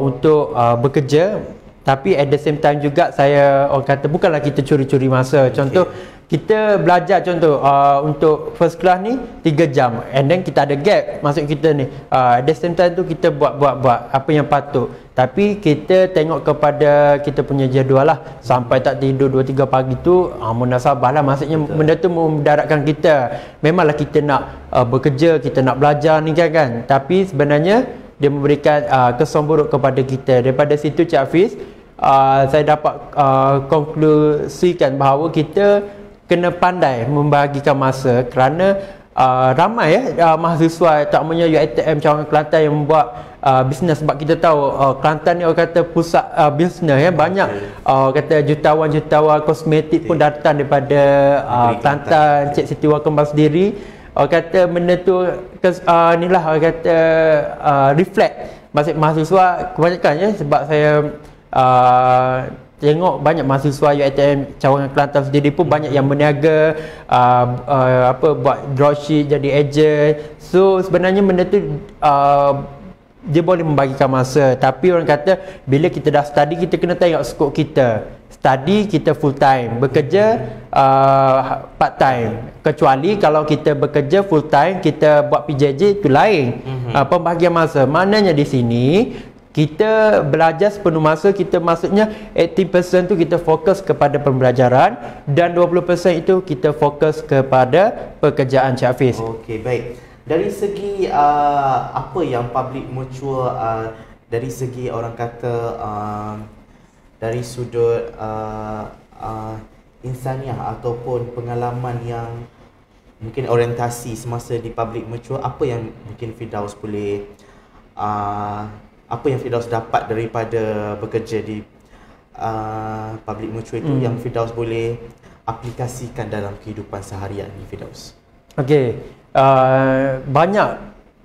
untuk bekerja. Tapi at the same time juga saya, orang kata bukanlah kita curi-curi masa. Contoh kita belajar, contoh untuk first class ni 3 jam, and then kita ada gap maksud kita ni. At the same time tu kita buat apa yang patut. Tapi kita tengok kepada kita punya jadual lah. Sampai tak tidur 2-3 pagi tu munasabah lah. Maksudnya benda tu memudaratkan kita. Memanglah kita nak bekerja, kita nak belajar ni kan. Tapi sebenarnya dia memberikan kesan buruk kepada kita. Daripada situ Cik Hafiz, saya dapat konklusikan bahawa kita kena pandai membahagikan masa. Kerana ramai mahasiswa terutamanya UiTM Cawangan Kelantan yang membuat bisnes. Sebab kita tahu Kelantan ni orang kata pusat bisnes ya. Banyak kata jutawan-jutawan kosmetik pun datang daripada Kelantan. Cik Siti Kembang sendiri, orang kata benda tu inilah orang kata reflect mahasiswa kebanyakan ya. Sebab saya tengok banyak mahasiswa UiTM Cawangan Kelantan sendiri pun banyak yang berniaga, buat dropship, jadi agent. So sebenarnya benda tu dia boleh membagikan masa. Tapi orang kata bila kita dah study, kita kena tengok skop kita. Study kita full time, bekerja part time. Kecuali kalau kita bekerja full time, kita buat PJJ itu lain. Pembahagian masa. Maknanya di sini kita belajar sepenuh masa, kita maksudnya 80% tu kita fokus kepada pembelajaran dan 20% itu kita fokus kepada pekerjaan Cik Hafiz. Okey, baik. Dari segi apa yang public mutual, dari segi orang kata dari sudut insaniah ataupun pengalaman yang mungkin orientasi semasa di public mutual, apa yang mungkin Firdaus boleh apa yang Firdaus dapat daripada bekerja di public mutual itu yang Firdaus boleh aplikasikan dalam kehidupan seharian ni, Firdaus? Okey, banyak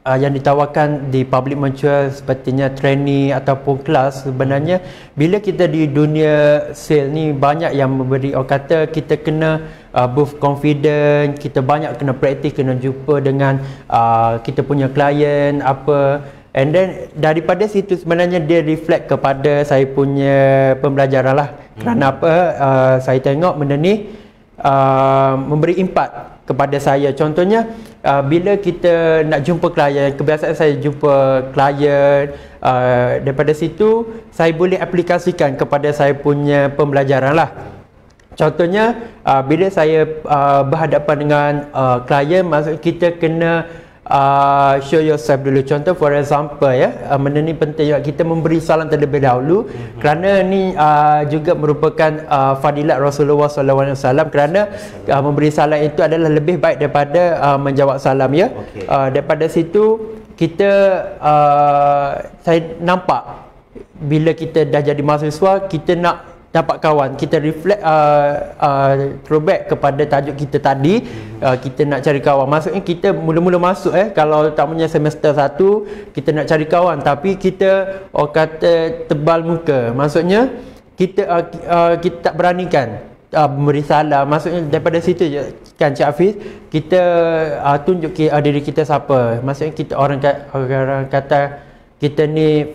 yang ditawarkan di public mutual sepertinya trainee ataupun kelas. Sebenarnya bila kita di dunia sale ni, banyak yang memberi, orang kata kita kena boost confident, kita banyak kena praktis, kena jumpa dengan kita punya klien apa, and then daripada situ sebenarnya dia reflect kepada saya punya pembelajaran lah. Kerana apa, saya tengok benda ni memberi impact kepada saya. Contohnya bila kita nak jumpa klien, kebiasaan saya jumpa klien, daripada situ saya boleh aplikasikan kepada saya punya pembelajaran lah. Contohnya bila saya berhadapan dengan klien, maksud kita kena show yourself dulu. Contoh for example benda ni penting juga, kita memberi salam terlebih dahulu, kerana ni juga merupakan fadilat Rasulullah SAW, kerana memberi salam itu adalah lebih baik daripada menjawab salam daripada situ kita saya nampak bila kita dah jadi mahasiswa, kita nak dapat kawan, kita reflect throwback kepada tajuk kita tadi, kita nak cari kawan. Maksudnya kita mula-mula masuk kalau tak punya semester 1 kita nak cari kawan, tapi kita orang kata tebal muka, maksudnya kita kita tak beranikan memberi salam. Maksudnya daripada situ je kan Cik Hafiz, kita tunjuk diri kita siapa. Maksudnya kita orang kata kita ni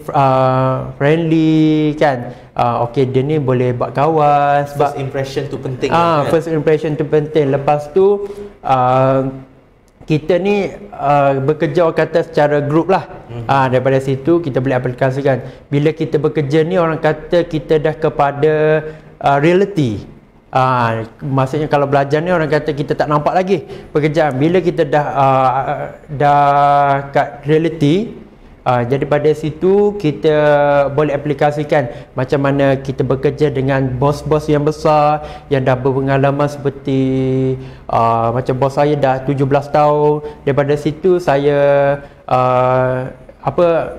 friendly kan, okey dia ni boleh buat kawan. Sebab first impression tu penting first impression tu penting. Lepas tu kita ni bekerja orang kata secara group lah. Daripada situ kita boleh aplikasikan. Bila kita bekerja ni, orang kata kita dah kepada reality. Maksudnya kalau belajar ni, orang kata kita tak nampak lagi pekerjaan. Bila kita dah kat reality, jadi pada situ kita boleh aplikasikan macam mana kita bekerja dengan bos-bos yang besar yang dah berpengalaman, seperti macam bos saya dah 17 tahun. Daripada situ saya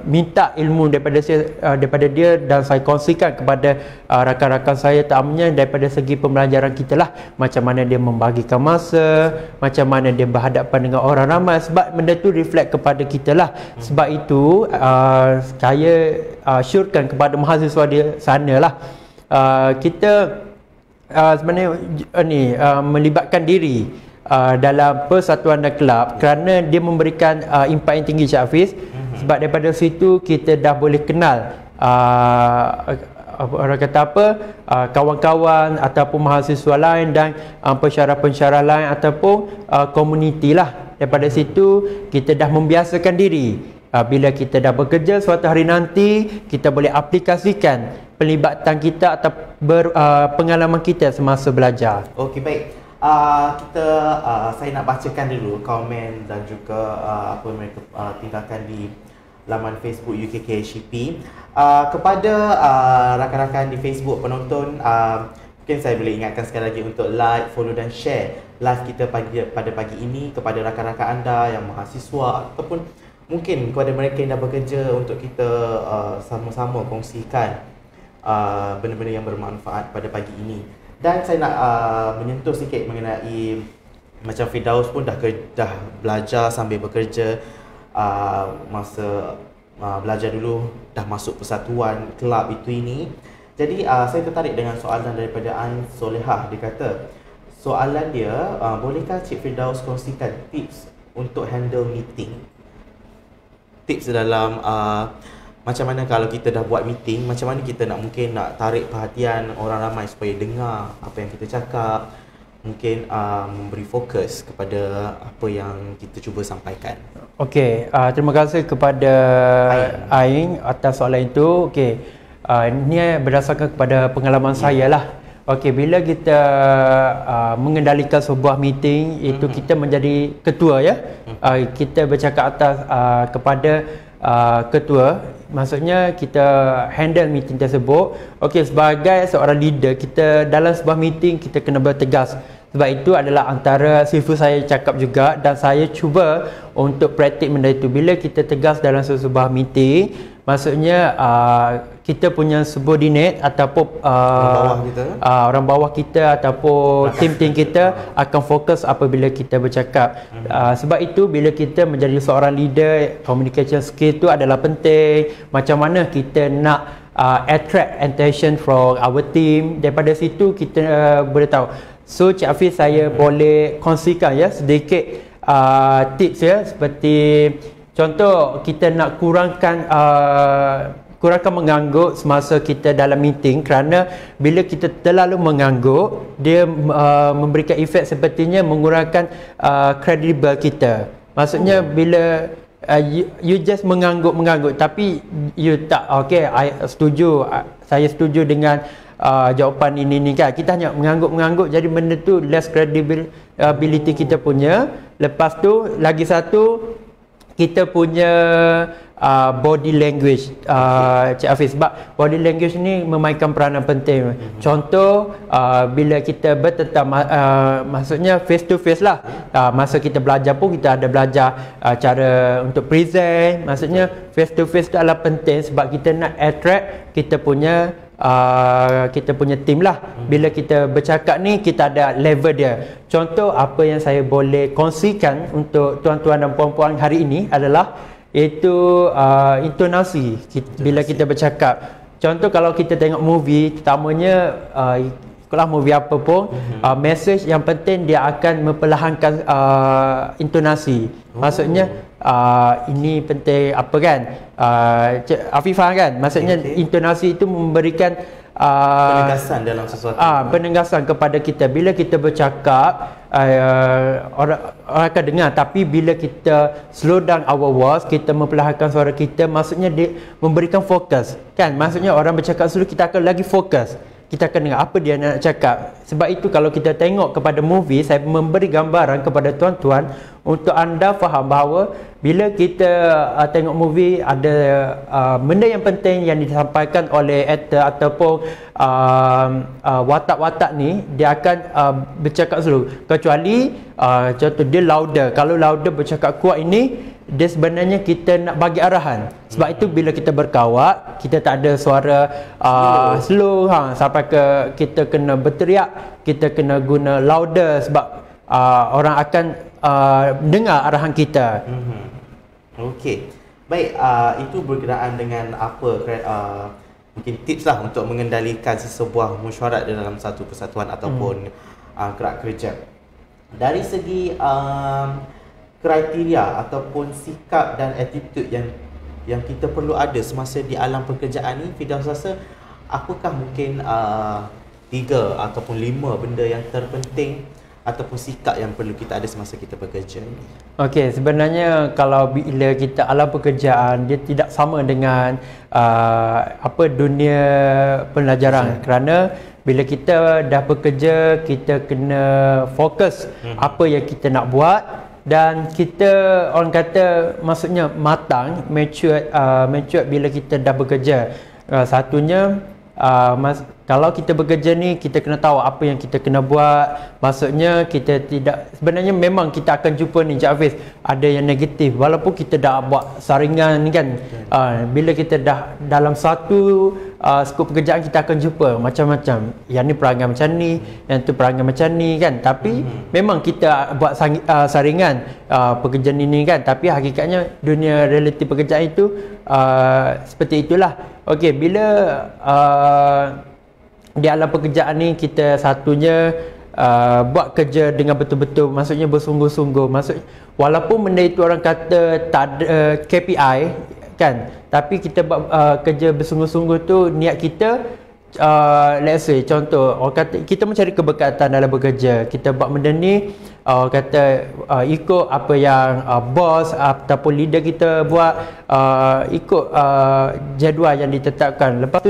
minta ilmu daripada dia, dan saya kongsikan kepada rakan-rakan saya, terutamanya daripada segi pembelajaran kita lah, macam mana dia membagikan masa, macam mana dia berhadapan dengan orang ramai, sebab benda tu reflect kepada kita lah. Sebab itu saya syorkan kepada mahasiswa di sana lah, kita sebenarnya melibatkan diri dalam persatuan dan kelab, kerana dia memberikan impak yang tinggi Cik Hafiz. Sebab daripada situ kita dah boleh kenal orang kata kawan-kawan ataupun mahasiswa lain dan pensyarah-pensyarah lain ataupun komuniti lah. Daripada situ kita dah membiasakan diri, bila kita dah bekerja suatu hari nanti, kita boleh aplikasikan pelibatan kita atau pengalaman kita semasa belajar. Okey, baik. Saya nak bacakan dulu komen dan juga apa mereka tinggalkan di laman Facebook UKKHP. Kepada rakan-rakan di Facebook, penonton, mungkin saya boleh ingatkan sekali lagi untuk like, follow dan share live kita pada pagi ini kepada rakan-rakan anda yang mahasiswa, ataupun mungkin kepada mereka yang dah bekerja, untuk kita sama-sama kongsikan benda-benda yang bermanfaat pada pagi ini. Dan saya nak menyentuh sikit mengenai macam Firdaus pun dah belajar sambil bekerja. Masa belajar dulu dah masuk persatuan kelab itu ini. Jadi saya tertarik dengan soalan daripada An Solehah. Dia kata, soalan dia, bolehkah Cik Firdaus kongsikan tips untuk handle meeting? Tips dalam macam mana kalau kita dah buat meeting, macam mana kita mungkin nak tarik perhatian orang ramai supaya dengar apa yang kita cakap. mungkin memberi fokus kepada apa yang kita cuba sampaikan. Okey, terima kasih kepada Aing atas soalan itu. Okey, ini berdasarkan kepada pengalaman saya lah. Okey, bila kita mengendalikan sebuah meeting, itu kita menjadi ketua ya. Kita bercakap atas kepada ketua, maksudnya kita handle meeting tersebut. Okey, sebagai seorang leader, kita dalam sebuah meeting kita kena bertegas. Sebab itu adalah antara sifu saya cakap juga, dan saya cuba untuk praktik benda itu. Bila kita tegas dalam sebuah meeting, maksudnya kita punya subordinate ataupun orang bawah kita ataupun tim-tim kita akan fokus apabila kita bercakap. Sebab itu bila kita menjadi seorang leader, communication skill itu adalah penting. Macam mana kita nak attract attention from our team. Daripada situ kita boleh tahu. So Cik Hafiz, saya boleh kongsikan ya sedikit tips ya, seperti contoh kita nak kurangkan mengangguk semasa kita dalam meeting, kerana bila kita terlalu mengangguk, dia memberikan efek sepertinya mengurangkan kredibel kita. Maksudnya bila you just mengangguk tapi you tak saya setuju dengan jawapan ini kan. Kita hanya mengangguk, jadi benda tu less credibility kita punya. Lepas tu lagi satu, kita punya body language, Cik Hafiz, sebab body language ni memainkan peranan penting. Contoh bila kita bertetap, maksudnya face to face lah. Masa kita belajar pun kita ada belajar cara untuk present. Maksudnya face to face tu adalah penting sebab kita nak attract kita punya team lah. Bila kita bercakap ni, kita ada level dia. Contoh apa yang saya boleh kongsikan untuk tuan-tuan dan puan-puan hari ini adalah iaitu intonasi bila kita bercakap. Contoh kalau kita tengok movie, terutamanya kalau movie apa pun, message yang penting dia akan memperlahankan intonasi. Maksudnya ini penting apa kan, Afifah kan, maksudnya intonasi itu memberikan penegasan dalam sesuatu. Penegasan kepada kita. Bila kita bercakap, orang akan dengar, tapi bila kita slow down our voice, kita memperlahankan suara kita, maksudnya dia memberikan fokus kan. Maksudnya orang bercakap slow, kita akan lagi fokus, kita akan dengar apa dia nak cakap. Sebab itu kalau kita tengok kepada movie, saya memberi gambaran kepada tuan-tuan untuk anda faham bahawa bila kita tengok movie, ada benda yang penting yang disampaikan oleh aktor ataupun watak-watak ni, dia akan bercakap slow. Kecuali contoh dia louder. Kalau louder bercakap kuat ini, dia sebenarnya kita nak bagi arahan. Sebab itu bila kita berkawak, kita tak ada suara slow sampai ke kita kena berteriak, kita kena guna louder sebab orang akan dengar arahan kita. Okey. Baik, itu berkenaan dengan apa mungkin tips lah untuk mengendalikan sesebuah mesyuarat dalam satu persatuan ataupun gerak kerja. Dari segi kriteria ataupun sikap dan attitude yang kita perlu ada semasa di alam pekerjaan ni, Firdaus rasa apakah mungkin 3 ataupun 5 benda yang terpenting ataupun sikap yang perlu kita ada semasa kita bekerja ni? Okey, sebenarnya kalau bila kita alam pekerjaan, dia tidak sama dengan dunia pelajaran. Kerana bila kita dah bekerja, kita kena fokus apa yang kita nak buat, dan kita, orang kata, maksudnya matang, mature bila kita dah bekerja. Satunya, kalau kita bekerja ni, kita kena tahu apa yang kita kena buat. Maksudnya kita tidak, sebenarnya memang kita akan jumpa ni, Cik Hafiz, ada yang negatif walaupun kita dah buat saringan ni kan. Bila kita dah dalam satu skop pekerjaan, kita akan jumpa macam-macam. Yang ni perangai macam ni, yang tu perangai macam ni kan. Tapi memang kita buat saringan pekerjaan ini kan. Tapi hakikatnya dunia realiti pekerjaan itu seperti itulah. Okey, bila di alam pekerjaan ni, kita satunya buat kerja dengan betul-betul, maksudnya bersungguh-sungguh. Maksud, walaupun benda itu orang kata tak ada KPI kan, tapi kita buat kerja bersungguh-sungguh tu, niat kita let's say contoh orang kata kita mencari keberkatan dalam bekerja, kita buat benda ni orang kata ikut apa yang bos ataupun leader kita buat, ikut jadual yang ditetapkan. Lepas tu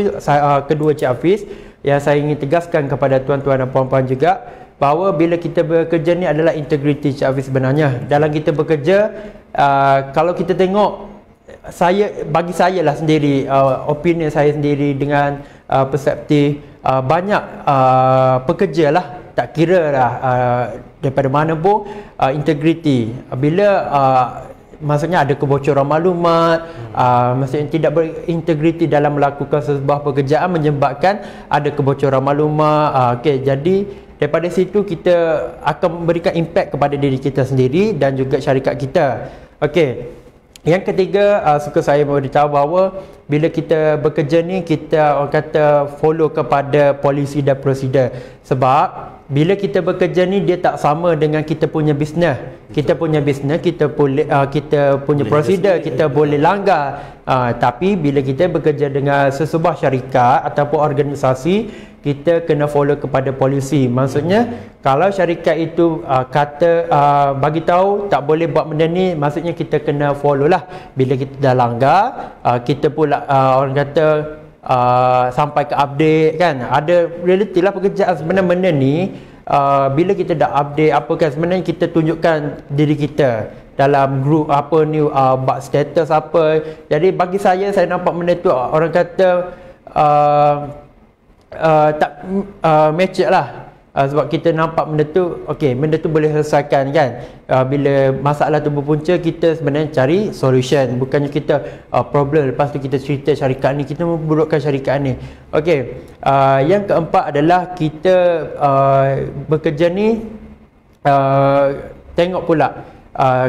kedua Cik Hafiz, yang saya ingin tegaskan kepada tuan-tuan dan puan-puan juga, bahawa bila kita bekerja ni adalah integriti Cik Hafiz sebenarnya. Dalam kita bekerja, kalau kita tengok, bagi saya lah sendiri, opinion saya sendiri dengan perspektif banyak pekerja lah, tak kira lah daripada mana pun, integriti. Bila maksudnya ada kebocoran maklumat, maksudnya tidak berintegriti dalam melakukan sebuah pekerjaan menyebabkan ada kebocoran maklumat. Jadi daripada situ kita akan memberikan impact kepada diri kita sendiri dan juga syarikat kita. Yang ketiga, suka saya beritahu bahawa bila kita bekerja ni, kita orang kata follow kepada polisi dan prosedur. Sebab bila kita bekerja ni, dia tak sama dengan kita punya bisnes. Kita punya bisnes, kita punya prosedur, kita boleh langgar. Tapi bila kita bekerja dengan sesebuah syarikat ataupun organisasi, kita kena follow kepada polisi. Maksudnya kalau syarikat itu kata bagi tahu tak boleh buat benda ni, maksudnya kita kena follow lah. Bila kita dah langgar, kita pula orang kata sampai ke update kan. Ada realiti lah pekerjaan sebenarnya. Benda ni bila kita dah update apa kan, sebenarnya kita tunjukkan diri kita dalam grup apa ni, buat status apa. Jadi bagi saya nampak benda tu orang kata tak match lah. Sebab kita nampak benda tu, benda tu boleh selesaikan kan. Bila masalah tu berpunca, kita sebenarnya cari solution, bukannya kita problem lepas tu kita cerita syarikat ni, kita memburukkan syarikat ni. Yang keempat adalah kita bekerja ni tengok pula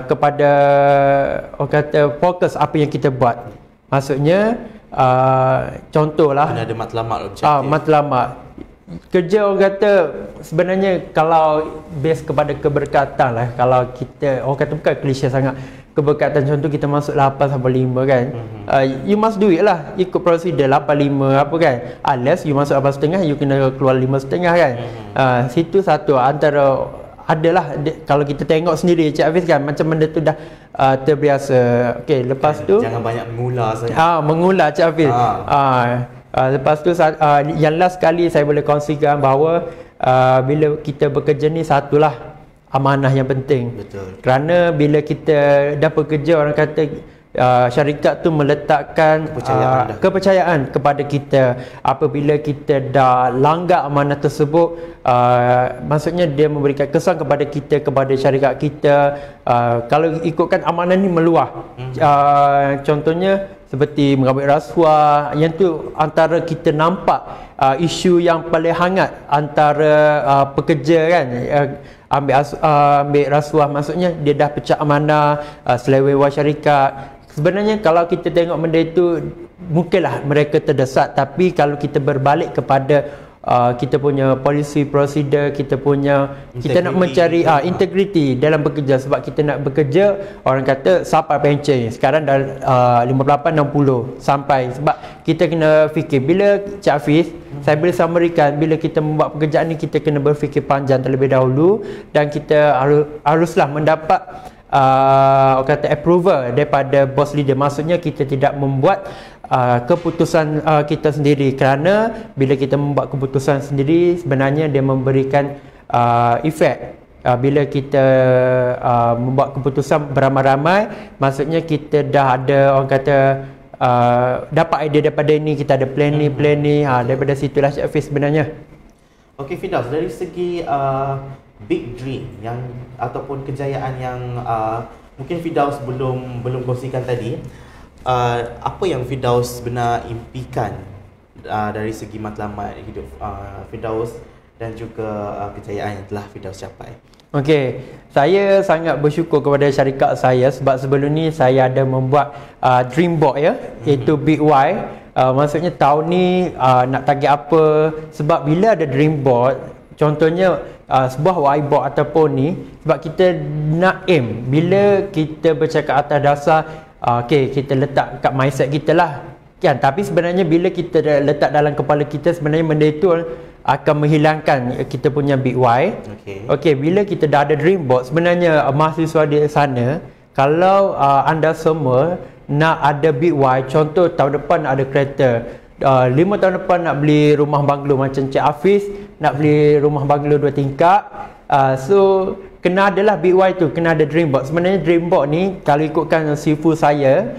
kepada orang kata fokus apa yang kita buat. Maksudnya contohlah kena ada matlamat objektif. Matlamat kerja, orang kata sebenarnya kalau base kepada keberkatan lah, kalau kita orang kata bukan klise sangat, keberkatan contoh kita masuk 8 sampai 5 kan, you must do it lah, ikut prosedur 8-5 apa kan, unless you masuk 8.5, you kena keluar 5.5 kan. Situ satu antara adalah kalau kita tengok sendiri Cik Hafiz kan, macam benda tu dah terbiasa. Lepas tu jangan banyak mengular saja. Mengular Cik Hafiz. Lepas tu yang last sekali saya boleh kongsikan bahawa bila kita bekerja ni, satulah amanah yang penting. Betul. Kerana bila kita dah bekerja, orang kata syarikat tu meletakkan kepercayaan kepada kita. Apabila kita dah langgar amanah tersebut, maksudnya dia memberikan kesan kepada kita, kepada syarikat kita. Kalau ikutkan amanah ni meluah, contohnya seperti mengambil rasuah, yang tu antara kita nampak isu yang paling hangat antara pekerja kan. Ambil rasuah, maksudnya dia dah pecah amanah, selewewa syarikat. Sebenarnya kalau kita tengok benda itu, mungkinlah mereka terdesak, tapi kalau kita berbalik kepada kita punya policy prosedur, kita nak mencari integriti dalam bekerja. Sebab kita nak bekerja, orang kata sampai pencen sekarang dah 58-60 sampai. Sebab kita kena fikir, bila Cik Hafiz, saya boleh summarikan, bila kita membuat pekerjaan ni, kita kena berfikir panjang terlebih dahulu, dan kita haruslah mendapat orang kata approval daripada boss leader. Maksudnya kita tidak membuat keputusan kita sendiri, kerana bila kita membuat keputusan sendiri, sebenarnya dia memberikan efek. Bila kita membuat keputusan beramai-ramai, maksudnya kita dah ada orang kata dapat idea daripada ini, kita ada plan ni, daripada situlah Cik Hafiz sebenarnya. Firdaus, dari segi big dream yang ataupun kejayaan yang mungkin Firdaus belum kongsikan tadi, apa yang Firdaus benar impikan dari segi matlamat hidup Firdaus dan juga kejayaan yang telah Firdaus capai? Saya sangat bersyukur kepada syarikat saya, sebab sebelum ni saya ada membuat dream board iaitu Big Y. Maksudnya tahun ni nak target apa. Sebab bila ada dream board, contohnya sebuah whiteboard ataupun ni, sebab kita nak aim, bila kita bercakap atas dasar kita letak kat mindset kita lah, kan, tapi sebenarnya bila kita letak dalam kepala kita, sebenarnya benda itu akan menghilangkan kita punya big why. Okey, bila kita dah ada dream board, sebenarnya mahasiswa di sana, kalau anda semua nak ada big why, contoh tahun depan ada kereta, 5 tahun depan nak beli rumah banglo macam Cik Hafiz nak beli rumah banglo 2 tingkat, so kena adalah big why tu, kena ada dream board. Sebenarnya dream board ni kalau ikutkan sifu saya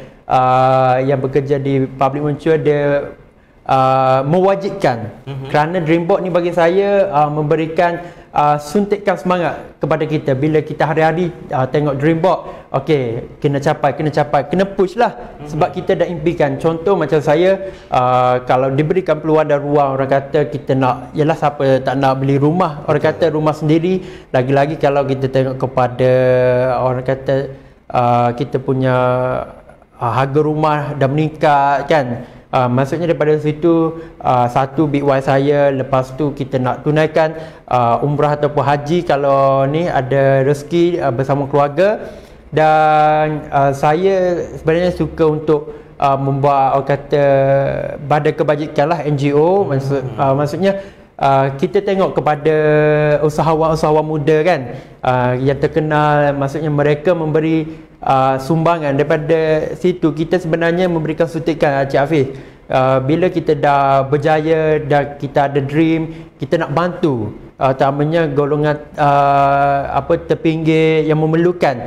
yang bekerja di public mentua, dia mewajibkan, kerana dream board ni bagi saya memberikan suntikan semangat kepada kita. Bila kita hari-hari tengok dream board, okey, kena capai, kena push lah, sebab kita dah impikan. Contoh macam saya, kalau diberikan peluang dan ruang, orang kata kita nak, yalah siapa tak nak beli rumah, orang kata rumah sendiri, lagi-lagi kalau kita tengok kepada orang kata kita punya harga rumah dah meningkat kan. Maksudnya daripada situ, satu big why saya, lepas tu kita nak tunaikan umrah ataupun haji kalau ni ada rezeki bersama keluarga. Dan saya sebenarnya suka untuk membuat orang kata badan kebajikan lah, NGO. Maksudnya kita tengok kepada usahawan-usahawan muda kan, yang terkenal, maksudnya mereka memberi sumbangan. Daripada situ kita sebenarnya memberikan suntikan, Cik Hafiz. Bila kita dah berjaya dan kita ada dream, kita nak bantu terutamanya golongan terpinggir yang memerlukan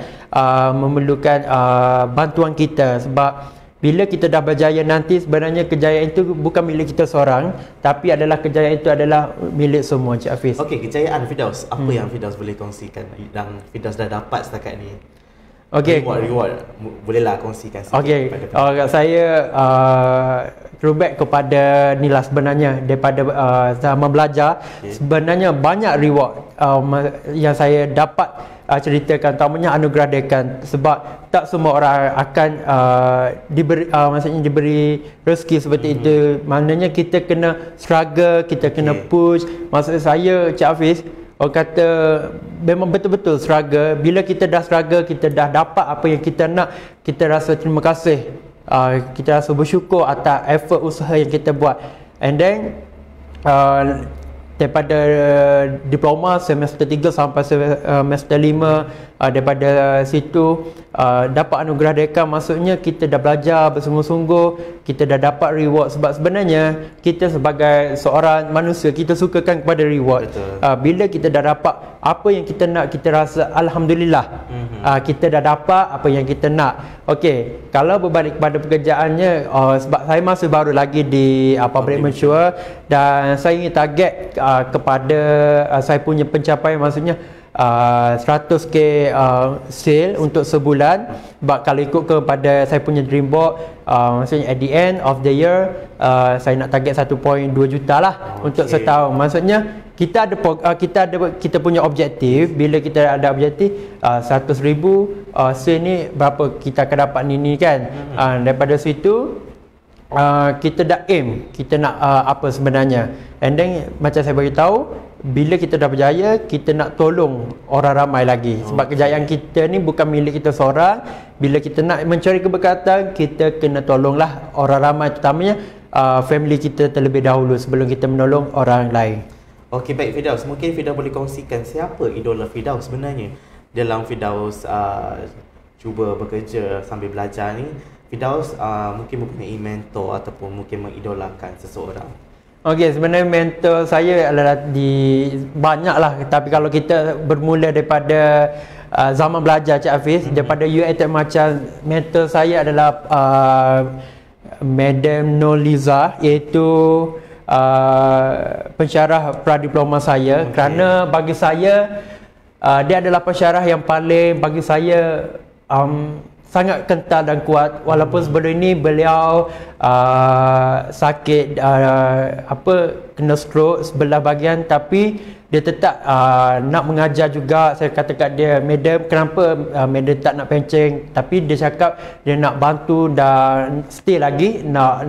bantuan kita. Sebab bila kita dah berjaya nanti, sebenarnya kejayaan itu bukan milik kita seorang, tapi adalah kejayaan itu adalah milik semua, Cik Hafiz. Okey, kejayaan Firdaus, apa yang Firdaus boleh kongsikan yang Firdaus dah dapat setakat ni? Okey, reward bolehlah kongsikan sikit. Okey, saya throwback kepada nilai sebenarnya daripada zaman belajar. Sebenarnya banyak reward yang saya dapat ceritakan, terutamanya anugerah dekan, sebab tak semua orang akan maksudnya diberi rezeki seperti itu. Maknanya kita kena struggle, kita kena push. Maksud saya, Cik Hafiz, orang kata memang betul-betul struggle. Bila kita dah struggle, kita dah dapat apa yang kita nak, kita rasa terima kasih, kita rasa bersyukur atas effort usaha yang kita buat. And then daripada diploma semester 3 sampai semester 5, daripada situ dapat anugerah dekan. Maksudnya kita dah belajar bersungguh-sungguh, kita dah dapat reward. Sebab sebenarnya kita sebagai seorang manusia, kita sukakan kepada reward. Bila kita dah dapat apa yang kita nak, kita rasa alhamdulillah, kita dah dapat apa yang kita nak. Okey, kalau berbalik kepada pekerjaannya, sebab saya masih baru lagi di public mature, dan saya ingin target kepada saya punya pencapaian, maksudnya 100k sale untuk sebulan. Sebab kalau ikut kepada saya punya dream board, maksudnya at the end of the year, saya nak target 1.2 juta lah untuk setahun. Maksudnya kita punya objektif. Bila kita ada objektif 100,000 sale ni, berapa kita akan dapat ni kan. Daripada situ kita dah aim, kita nak apa sebenarnya. And then macam saya beritahu, bila kita dah berjaya, kita nak tolong orang ramai lagi. Sebab kejayaan kita ni bukan milik kita seorang. Bila kita nak mencari keberkatan, kita kena tolonglah orang ramai, terutamanya family kita terlebih dahulu sebelum kita menolong orang lain. Okey, baik Firdaus, mungkin Firdaus boleh kongsikan siapa idola Firdaus sebenarnya dalam Firdaus cuba bekerja sambil belajar ni. Firdaus mungkin mempunyai mentor ataupun mungkin mengidolakan seseorang. Okey, sebenarnya mentor saya adalah banyak lah. Tapi kalau kita bermula daripada zaman belajar, Cik Hafiz, daripada UiTM macam, mentor saya adalah Madam Noliza, iaitu pensyarah pradiploma saya. Kerana bagi saya dia adalah pensyarah yang paling bagi saya sangat kental dan kuat. Walaupun sebelum ini beliau sakit, kena stroke sebelah bahagian, tapi dia tetap nak mengajar juga. Saya kata kat dia, "Madam, kenapa Madam tak nak pencen?" Tapi dia cakap dia nak bantu dan stay lagi nak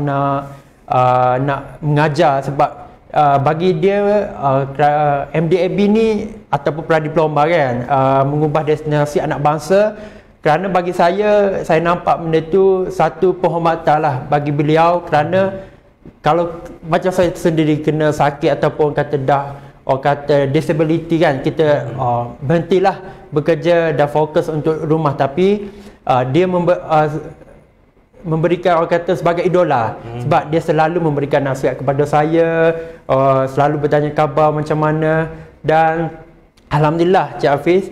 mengajar. Sebab bagi dia MDAB ni ataupun pradiploma kan, mengubah destinasi anak bangsa. kerana bagi saya nampak benda tu satu penghormatan lah bagi beliau, kerana kalau macam saya sendiri kena sakit ataupun kata kata disability kan, kita berhentilah bekerja dan fokus untuk rumah, tapi dia memberikan orang kata sebagai idola, sebab dia selalu memberikan nasihat kepada saya, selalu bertanya khabar macam mana. Dan alhamdulillah Cik Hafiz,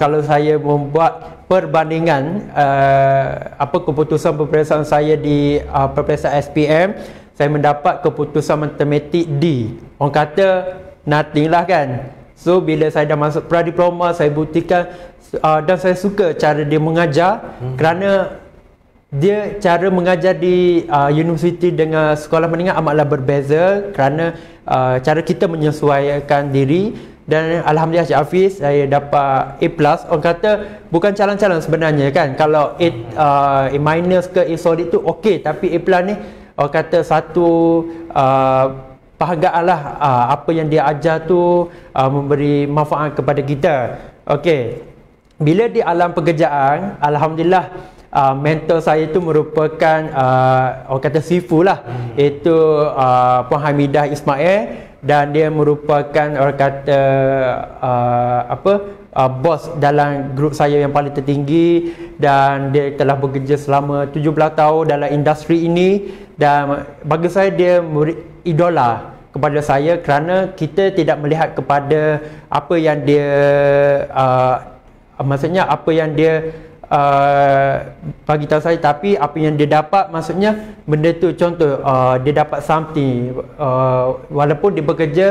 kalau saya membuat perbandingan keputusan peperiksaan saya di peperiksaan SPM, saya mendapat keputusan matematik D. Orang kata nothing lah kan. So bila saya dah masuk pradiploma, saya buktikan dan saya suka cara dia mengajar, kerana dia cara mengajar di universiti dengan sekolah menengah amatlah berbeza, kerana cara kita menyesuaikan diri. Dan alhamdulillah Cik Hafiz, saya dapat A+. Orang kata bukan calon-calon sebenarnya kan, kalau A minus ke A solid tu okey, tapi A+ ni orang kata satu penghargaan lah, apa yang dia ajar tu memberi manfaat kepada kita. Okey, bila di alam pekerjaan, alhamdulillah mentor saya itu merupakan orang kata sifu lah, iaitu Puan Hamidah Ismail, dan dia merupakan orang kata bos dalam grup saya yang paling tertinggi, dan dia telah bekerja selama 17 tahun dalam industri ini. Dan bagi saya dia idola kepada saya, kerana kita tidak melihat kepada apa yang dia maksudnya apa yang dia bagi tahu saya, tapi apa yang dia dapat, maksudnya benda tu contoh dia dapat something, walaupun dia bekerja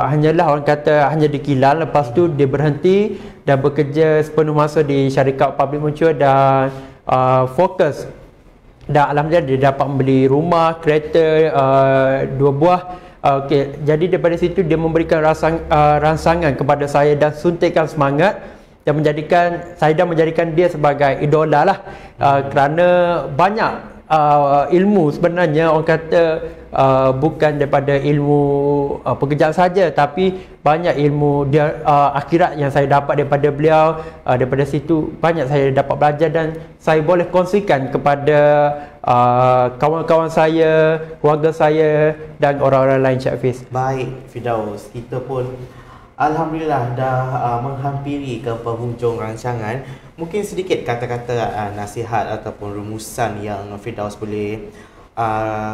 hanyalah orang kata hanya di kilang, lepas tu dia berhenti dan bekerja sepenuh masa di syarikat public mutual dan fokus. Dan alhamdulillah dia dapat membeli rumah, kereta 2 buah. Okey, jadi daripada situ dia memberikan rangsangan kepada saya dan suntikan semangat, dan menjadikan dia sebagai idola lah, kerana banyak ilmu sebenarnya, orang kata bukan daripada ilmu pekerjaan saja, tapi banyak ilmu dia akhirat yang saya dapat daripada beliau. Daripada situ banyak saya dapat belajar, dan saya boleh kongsikan kepada kawan-kawan saya, keluarga saya dan orang-orang lain, Cik Hafiz. Baik Firdaus, kita pun alhamdulillah dah menghampiri ke penghujung rancangan. Mungkin sedikit kata-kata nasihat ataupun rumusan yang Firdaus boleh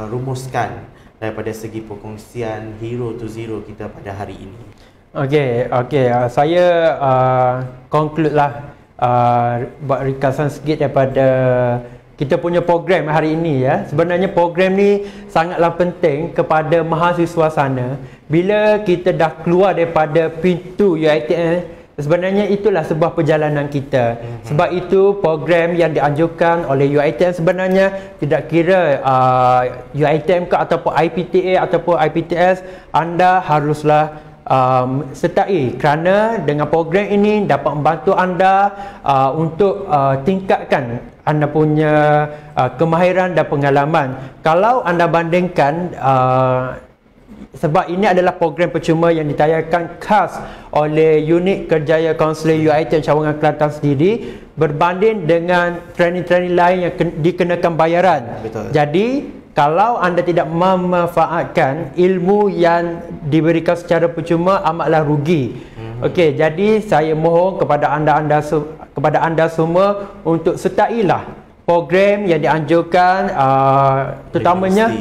rumuskan daripada segi perkongsian Hero to Zero kita pada hari ini. Okey, saya conclude lah, buat ringkasan sikit daripada kita punya program hari ini ya. Sebenarnya program ni sangatlah penting kepada mahasiswa sana. Bila kita dah keluar daripada pintu UiTM, sebenarnya itulah sebuah perjalanan kita. Sebab itu program yang dianjurkan oleh UiTM sebenarnya tidak kira UiTM ke ataupun IPTA ataupun IPTS, anda haruslah sertai, kerana dengan program ini dapat membantu anda untuk tingkatkan anda punya kemahiran dan pengalaman. Kalau anda bandingkan, sebab ini adalah program percuma yang ditayarkan khas oleh Unit Kerjaya Kaunseling UiTM Cawangan Kelantan sendiri, berbanding dengan training-training lain yang dikenakan bayaran. Betul. Jadi kalau anda tidak memanfaatkan ilmu yang diberikan secara percuma, amatlah rugi. Okey, jadi saya mohon kepada anda semua untuk sertailah program yang dianjurkan, terutamanya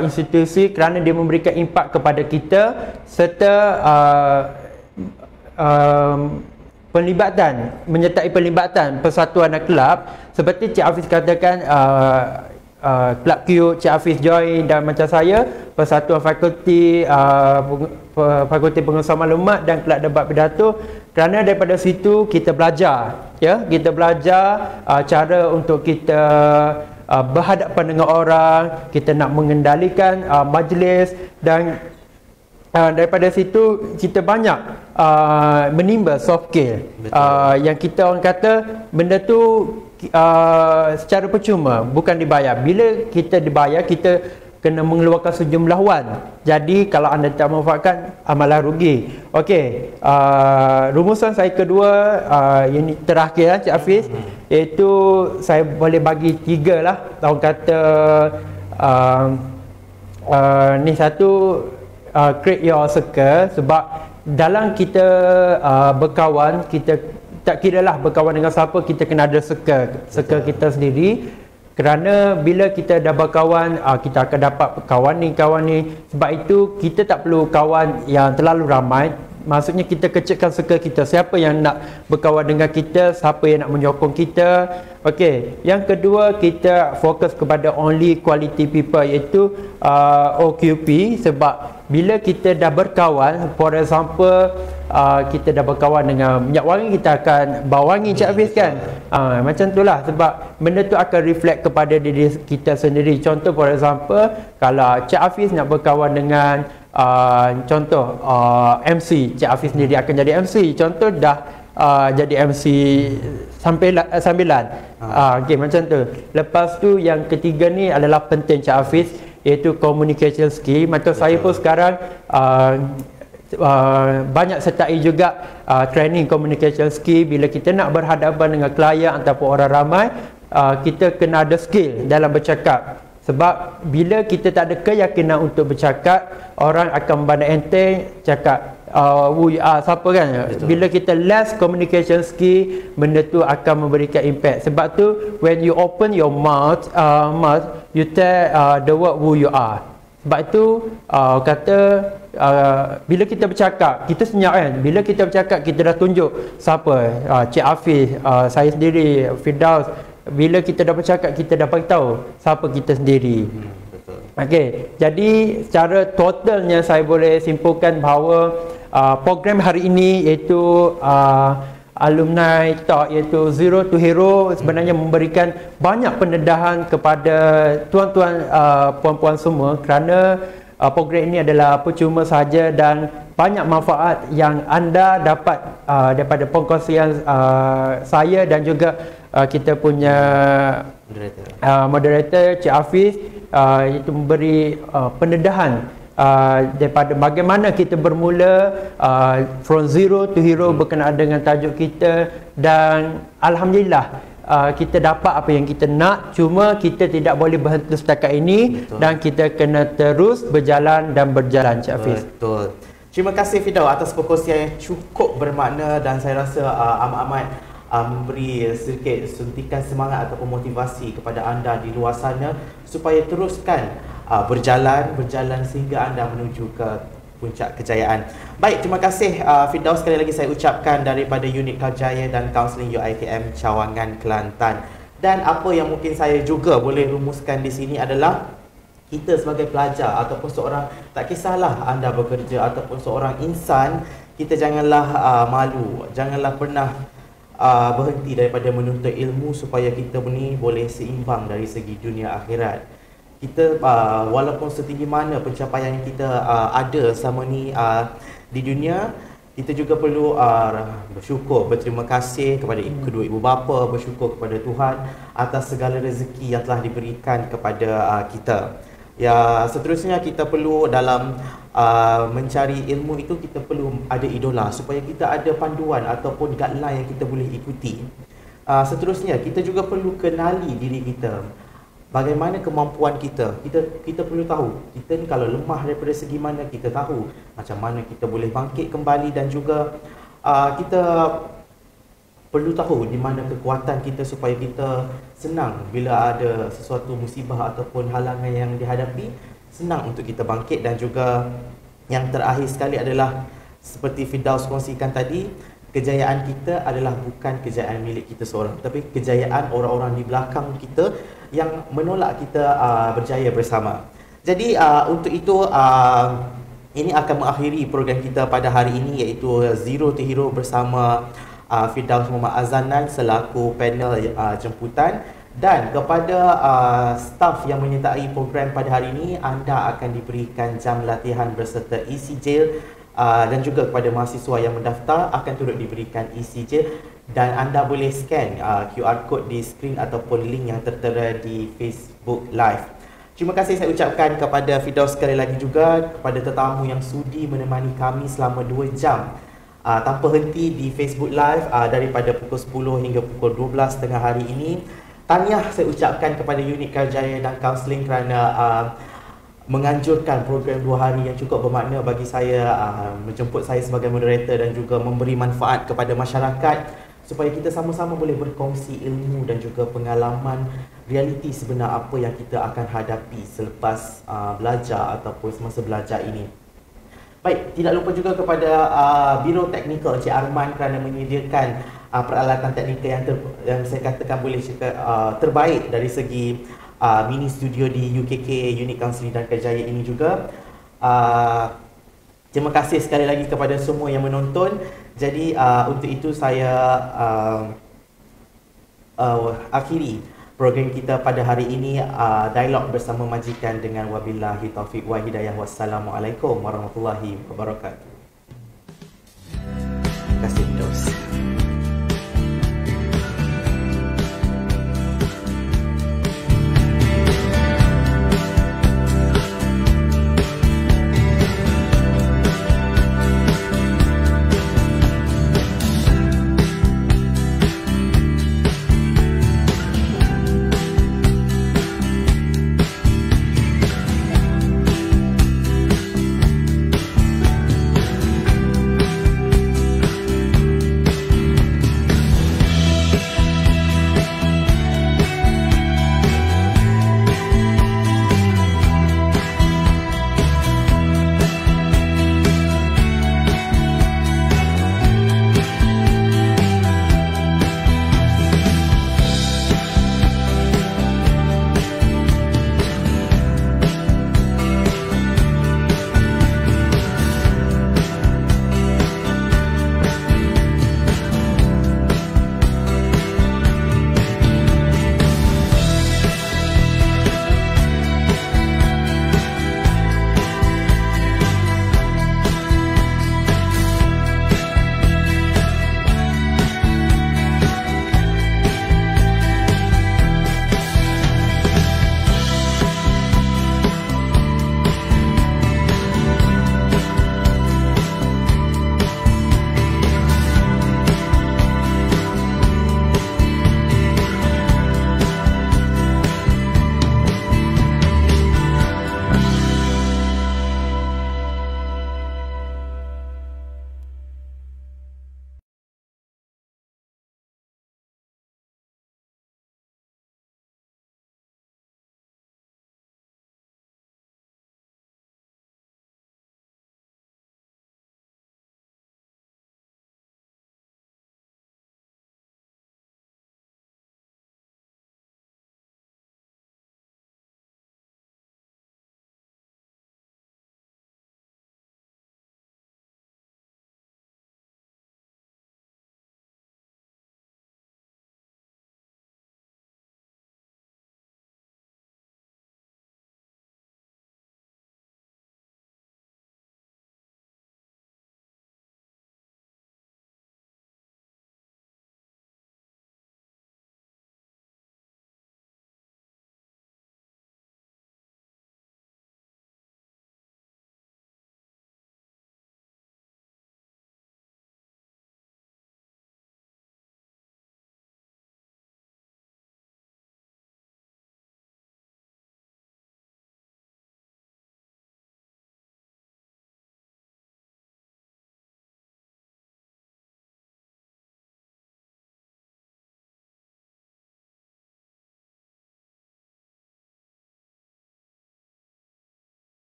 institusi, kerana dia memberikan impak kepada kita, serta menyertai pelibatan persatuan dan kelab. Seperti Cik Hafiz katakan, Kelab Q, Cik Hafiz join, dan macam saya, Persatuan Fakulti Pengurusan Maklumat dan Kelab Debat Pidato. Kerana daripada situ kita belajar, ya, kita belajar cara untuk kita berhadapan dengan orang, kita nak mengendalikan majlis, dan daripada situ kita banyak menimba soft skill yang kita orang kata benda tu secara percuma, bukan dibayar. Bila kita dibayar, kita kena mengeluarkan sejumlah wang. Jadi kalau anda tak memanfaatkan, malah rugi. Okey, rumusan saya kedua, ini terakhir lah Cik Hafiz, iaitu saya boleh bagi 3 lah. Orang kata ni satu, create your circle. Sebab dalam kita berkawan, kita tak kira lah berkawan dengan siapa, kita kena ada circle kita sendiri. Kerana bila kita dah berkawan, kita akan dapat kawan ni. Sebab itu kita tak perlu kawan yang terlalu ramai. Maksudnya kita kecilkan circle kita. Siapa yang nak berkawan dengan kita, siapa yang nak menyokong kita. Okey, yang kedua, kita fokus kepada only quality people, iaitu OQP. Sebab bila kita dah berkawan, for example, kita dah berkawan dengan minyak wangi, kita akan bawa wangi Cik Hafiz kan. Macam tu lah, sebab benda tu akan reflect kepada diri kita sendiri. Contoh for example, kalau Cik Hafiz nak berkawan dengan contoh MC, Cik Hafiz sendiri akan jadi MC. Contoh dah jadi MC sambilan. Okay, macam tu. Lepas tu yang ketiga ni adalah penting Cik Hafiz, iaitu communication skill. Macam saya pun sekarang banyak sertai juga training communication skill. Bila kita nak berhadapan dengan klien ataupun orang ramai, kita kena ada skill dalam bercakap. Sebab bila kita tak ada keyakinan untuk bercakap, orang akan memandang enteng cakap who you are, siapa kan. Betul. Bila kita less communication skill, benda tu akan memberikan impact. Sebab tu when you open your mouth, you tell the word who you are. Sebab itu kata bila kita bercakap, kita senyap kan. Bila kita bercakap, kita dah tunjuk siapa, Cik Hafiz, saya sendiri, Firdaus. Bila kita dah bercakap, kita dah beritahu siapa kita sendiri. Okey, jadi secara totalnya saya boleh simpulkan bahawa program hari ini, iaitu Alumni Talk, iaitu Zero to Hero, sebenarnya memberikan banyak pendedahan kepada tuan-tuan, puan-puan semua. Kerana program ini adalah percuma sahaja dan banyak manfaat yang anda dapat daripada perkongsian saya dan juga kita punya moderator Cik Hafiz, itu memberi pendedahan daripada bagaimana kita bermula from zero to hero berkenaan dengan tajuk kita. Dan Alhamdulillah kita dapat apa yang kita nak, cuma kita tidak boleh berhenti setakat ini. Betul. Dan kita kena terus berjalan dan berjalan Cik Hafiz. Betul. Terima kasih Firdaus atas perkongsian yang cukup bermakna, dan saya rasa amat-amat memberi sedikit suntikan semangat ataupun motivasi kepada anda di luar sana supaya teruskan berjalan sehingga anda menuju ke puncak kejayaan. Baik, terima kasih Firdaus, sekali lagi saya ucapkan daripada Unit Kaljaya dan Kaunseling UiTM Cawangan, Kelantan. Dan apa yang mungkin saya juga boleh rumuskan di sini adalah kita sebagai pelajar ataupun seorang, tak kisahlah anda bekerja ataupun seorang insan, kita janganlah malu, janganlah pernah berhenti daripada menuntut ilmu supaya kita ni boleh seimbang dari segi dunia akhirat. Kita walaupun setinggi mana pencapaian yang kita ada selama ni di dunia, kita juga perlu bersyukur, berterima kasih kepada kedua ibu bapa, bersyukur kepada Tuhan atas segala rezeki yang telah diberikan kepada kita. Ya, seterusnya kita perlu dalam mencari ilmu itu, kita perlu ada idola supaya kita ada panduan ataupun guideline yang kita boleh ikuti. Seterusnya kita juga perlu kenali diri kita. Bagaimana kemampuan kita. Kita perlu tahu kita ni kalau lemah daripada segi mana, kita tahu macam mana kita boleh bangkit kembali. Dan juga kita perlu tahu di mana kekuatan kita supaya kita senang bila ada sesuatu musibah ataupun halangan yang dihadapi, senang untuk kita bangkit. Dan juga yang terakhir sekali adalah seperti Firdaus kongsikan tadi, kejayaan kita adalah bukan kejayaan milik kita seorang, tapi kejayaan orang-orang di belakang kita yang menolak kita berjaya bersama. Jadi untuk itu ini akan mengakhiri program kita pada hari ini, iaitu Zero to Hero bersama Firdaus Muhammad Azanan selaku panel jemputan. Dan kepada staf yang menyertai program pada hari ini, anda akan diberikan jam latihan berserta isi jail, dan juga kepada mahasiswa yang mendaftar akan turut diberikan isi jail. Dan anda boleh scan QR code di skrin ataupun link yang tertera di Facebook Live. Terima kasih saya ucapkan kepada Firdaus sekali lagi juga, kepada tetamu yang sudi menemani kami selama 2 jam tanpa henti di Facebook Live daripada pukul 10 hingga pukul 12 tengah hari ini. Tahniah saya ucapkan kepada unit Kerjaya dan Kaunseling kerana menganjurkan program 2 hari yang cukup bermakna bagi saya, menjemput saya sebagai moderator dan juga memberi manfaat kepada masyarakat supaya kita sama-sama boleh berkongsi ilmu dan juga pengalaman realiti sebenar apa yang kita akan hadapi selepas belajar ataupun semasa belajar ini. Baik, tidak lupa juga kepada Biro Teknikal Encik Arman kerana menyediakan peralatan teknikal yang saya katakan boleh terbaik dari segi mini studio di UKK Unit Kaunseling dan Kerjaya ini juga. Terima kasih sekali lagi kepada semua yang menonton. Jadi untuk itu saya akhiri program kita pada hari ini, dialog bersama majikan dengan wabillahi taufiq wa hidayah. Wassalamualaikum warahmatullahi wabarakatuh. Terima kasih, Dos.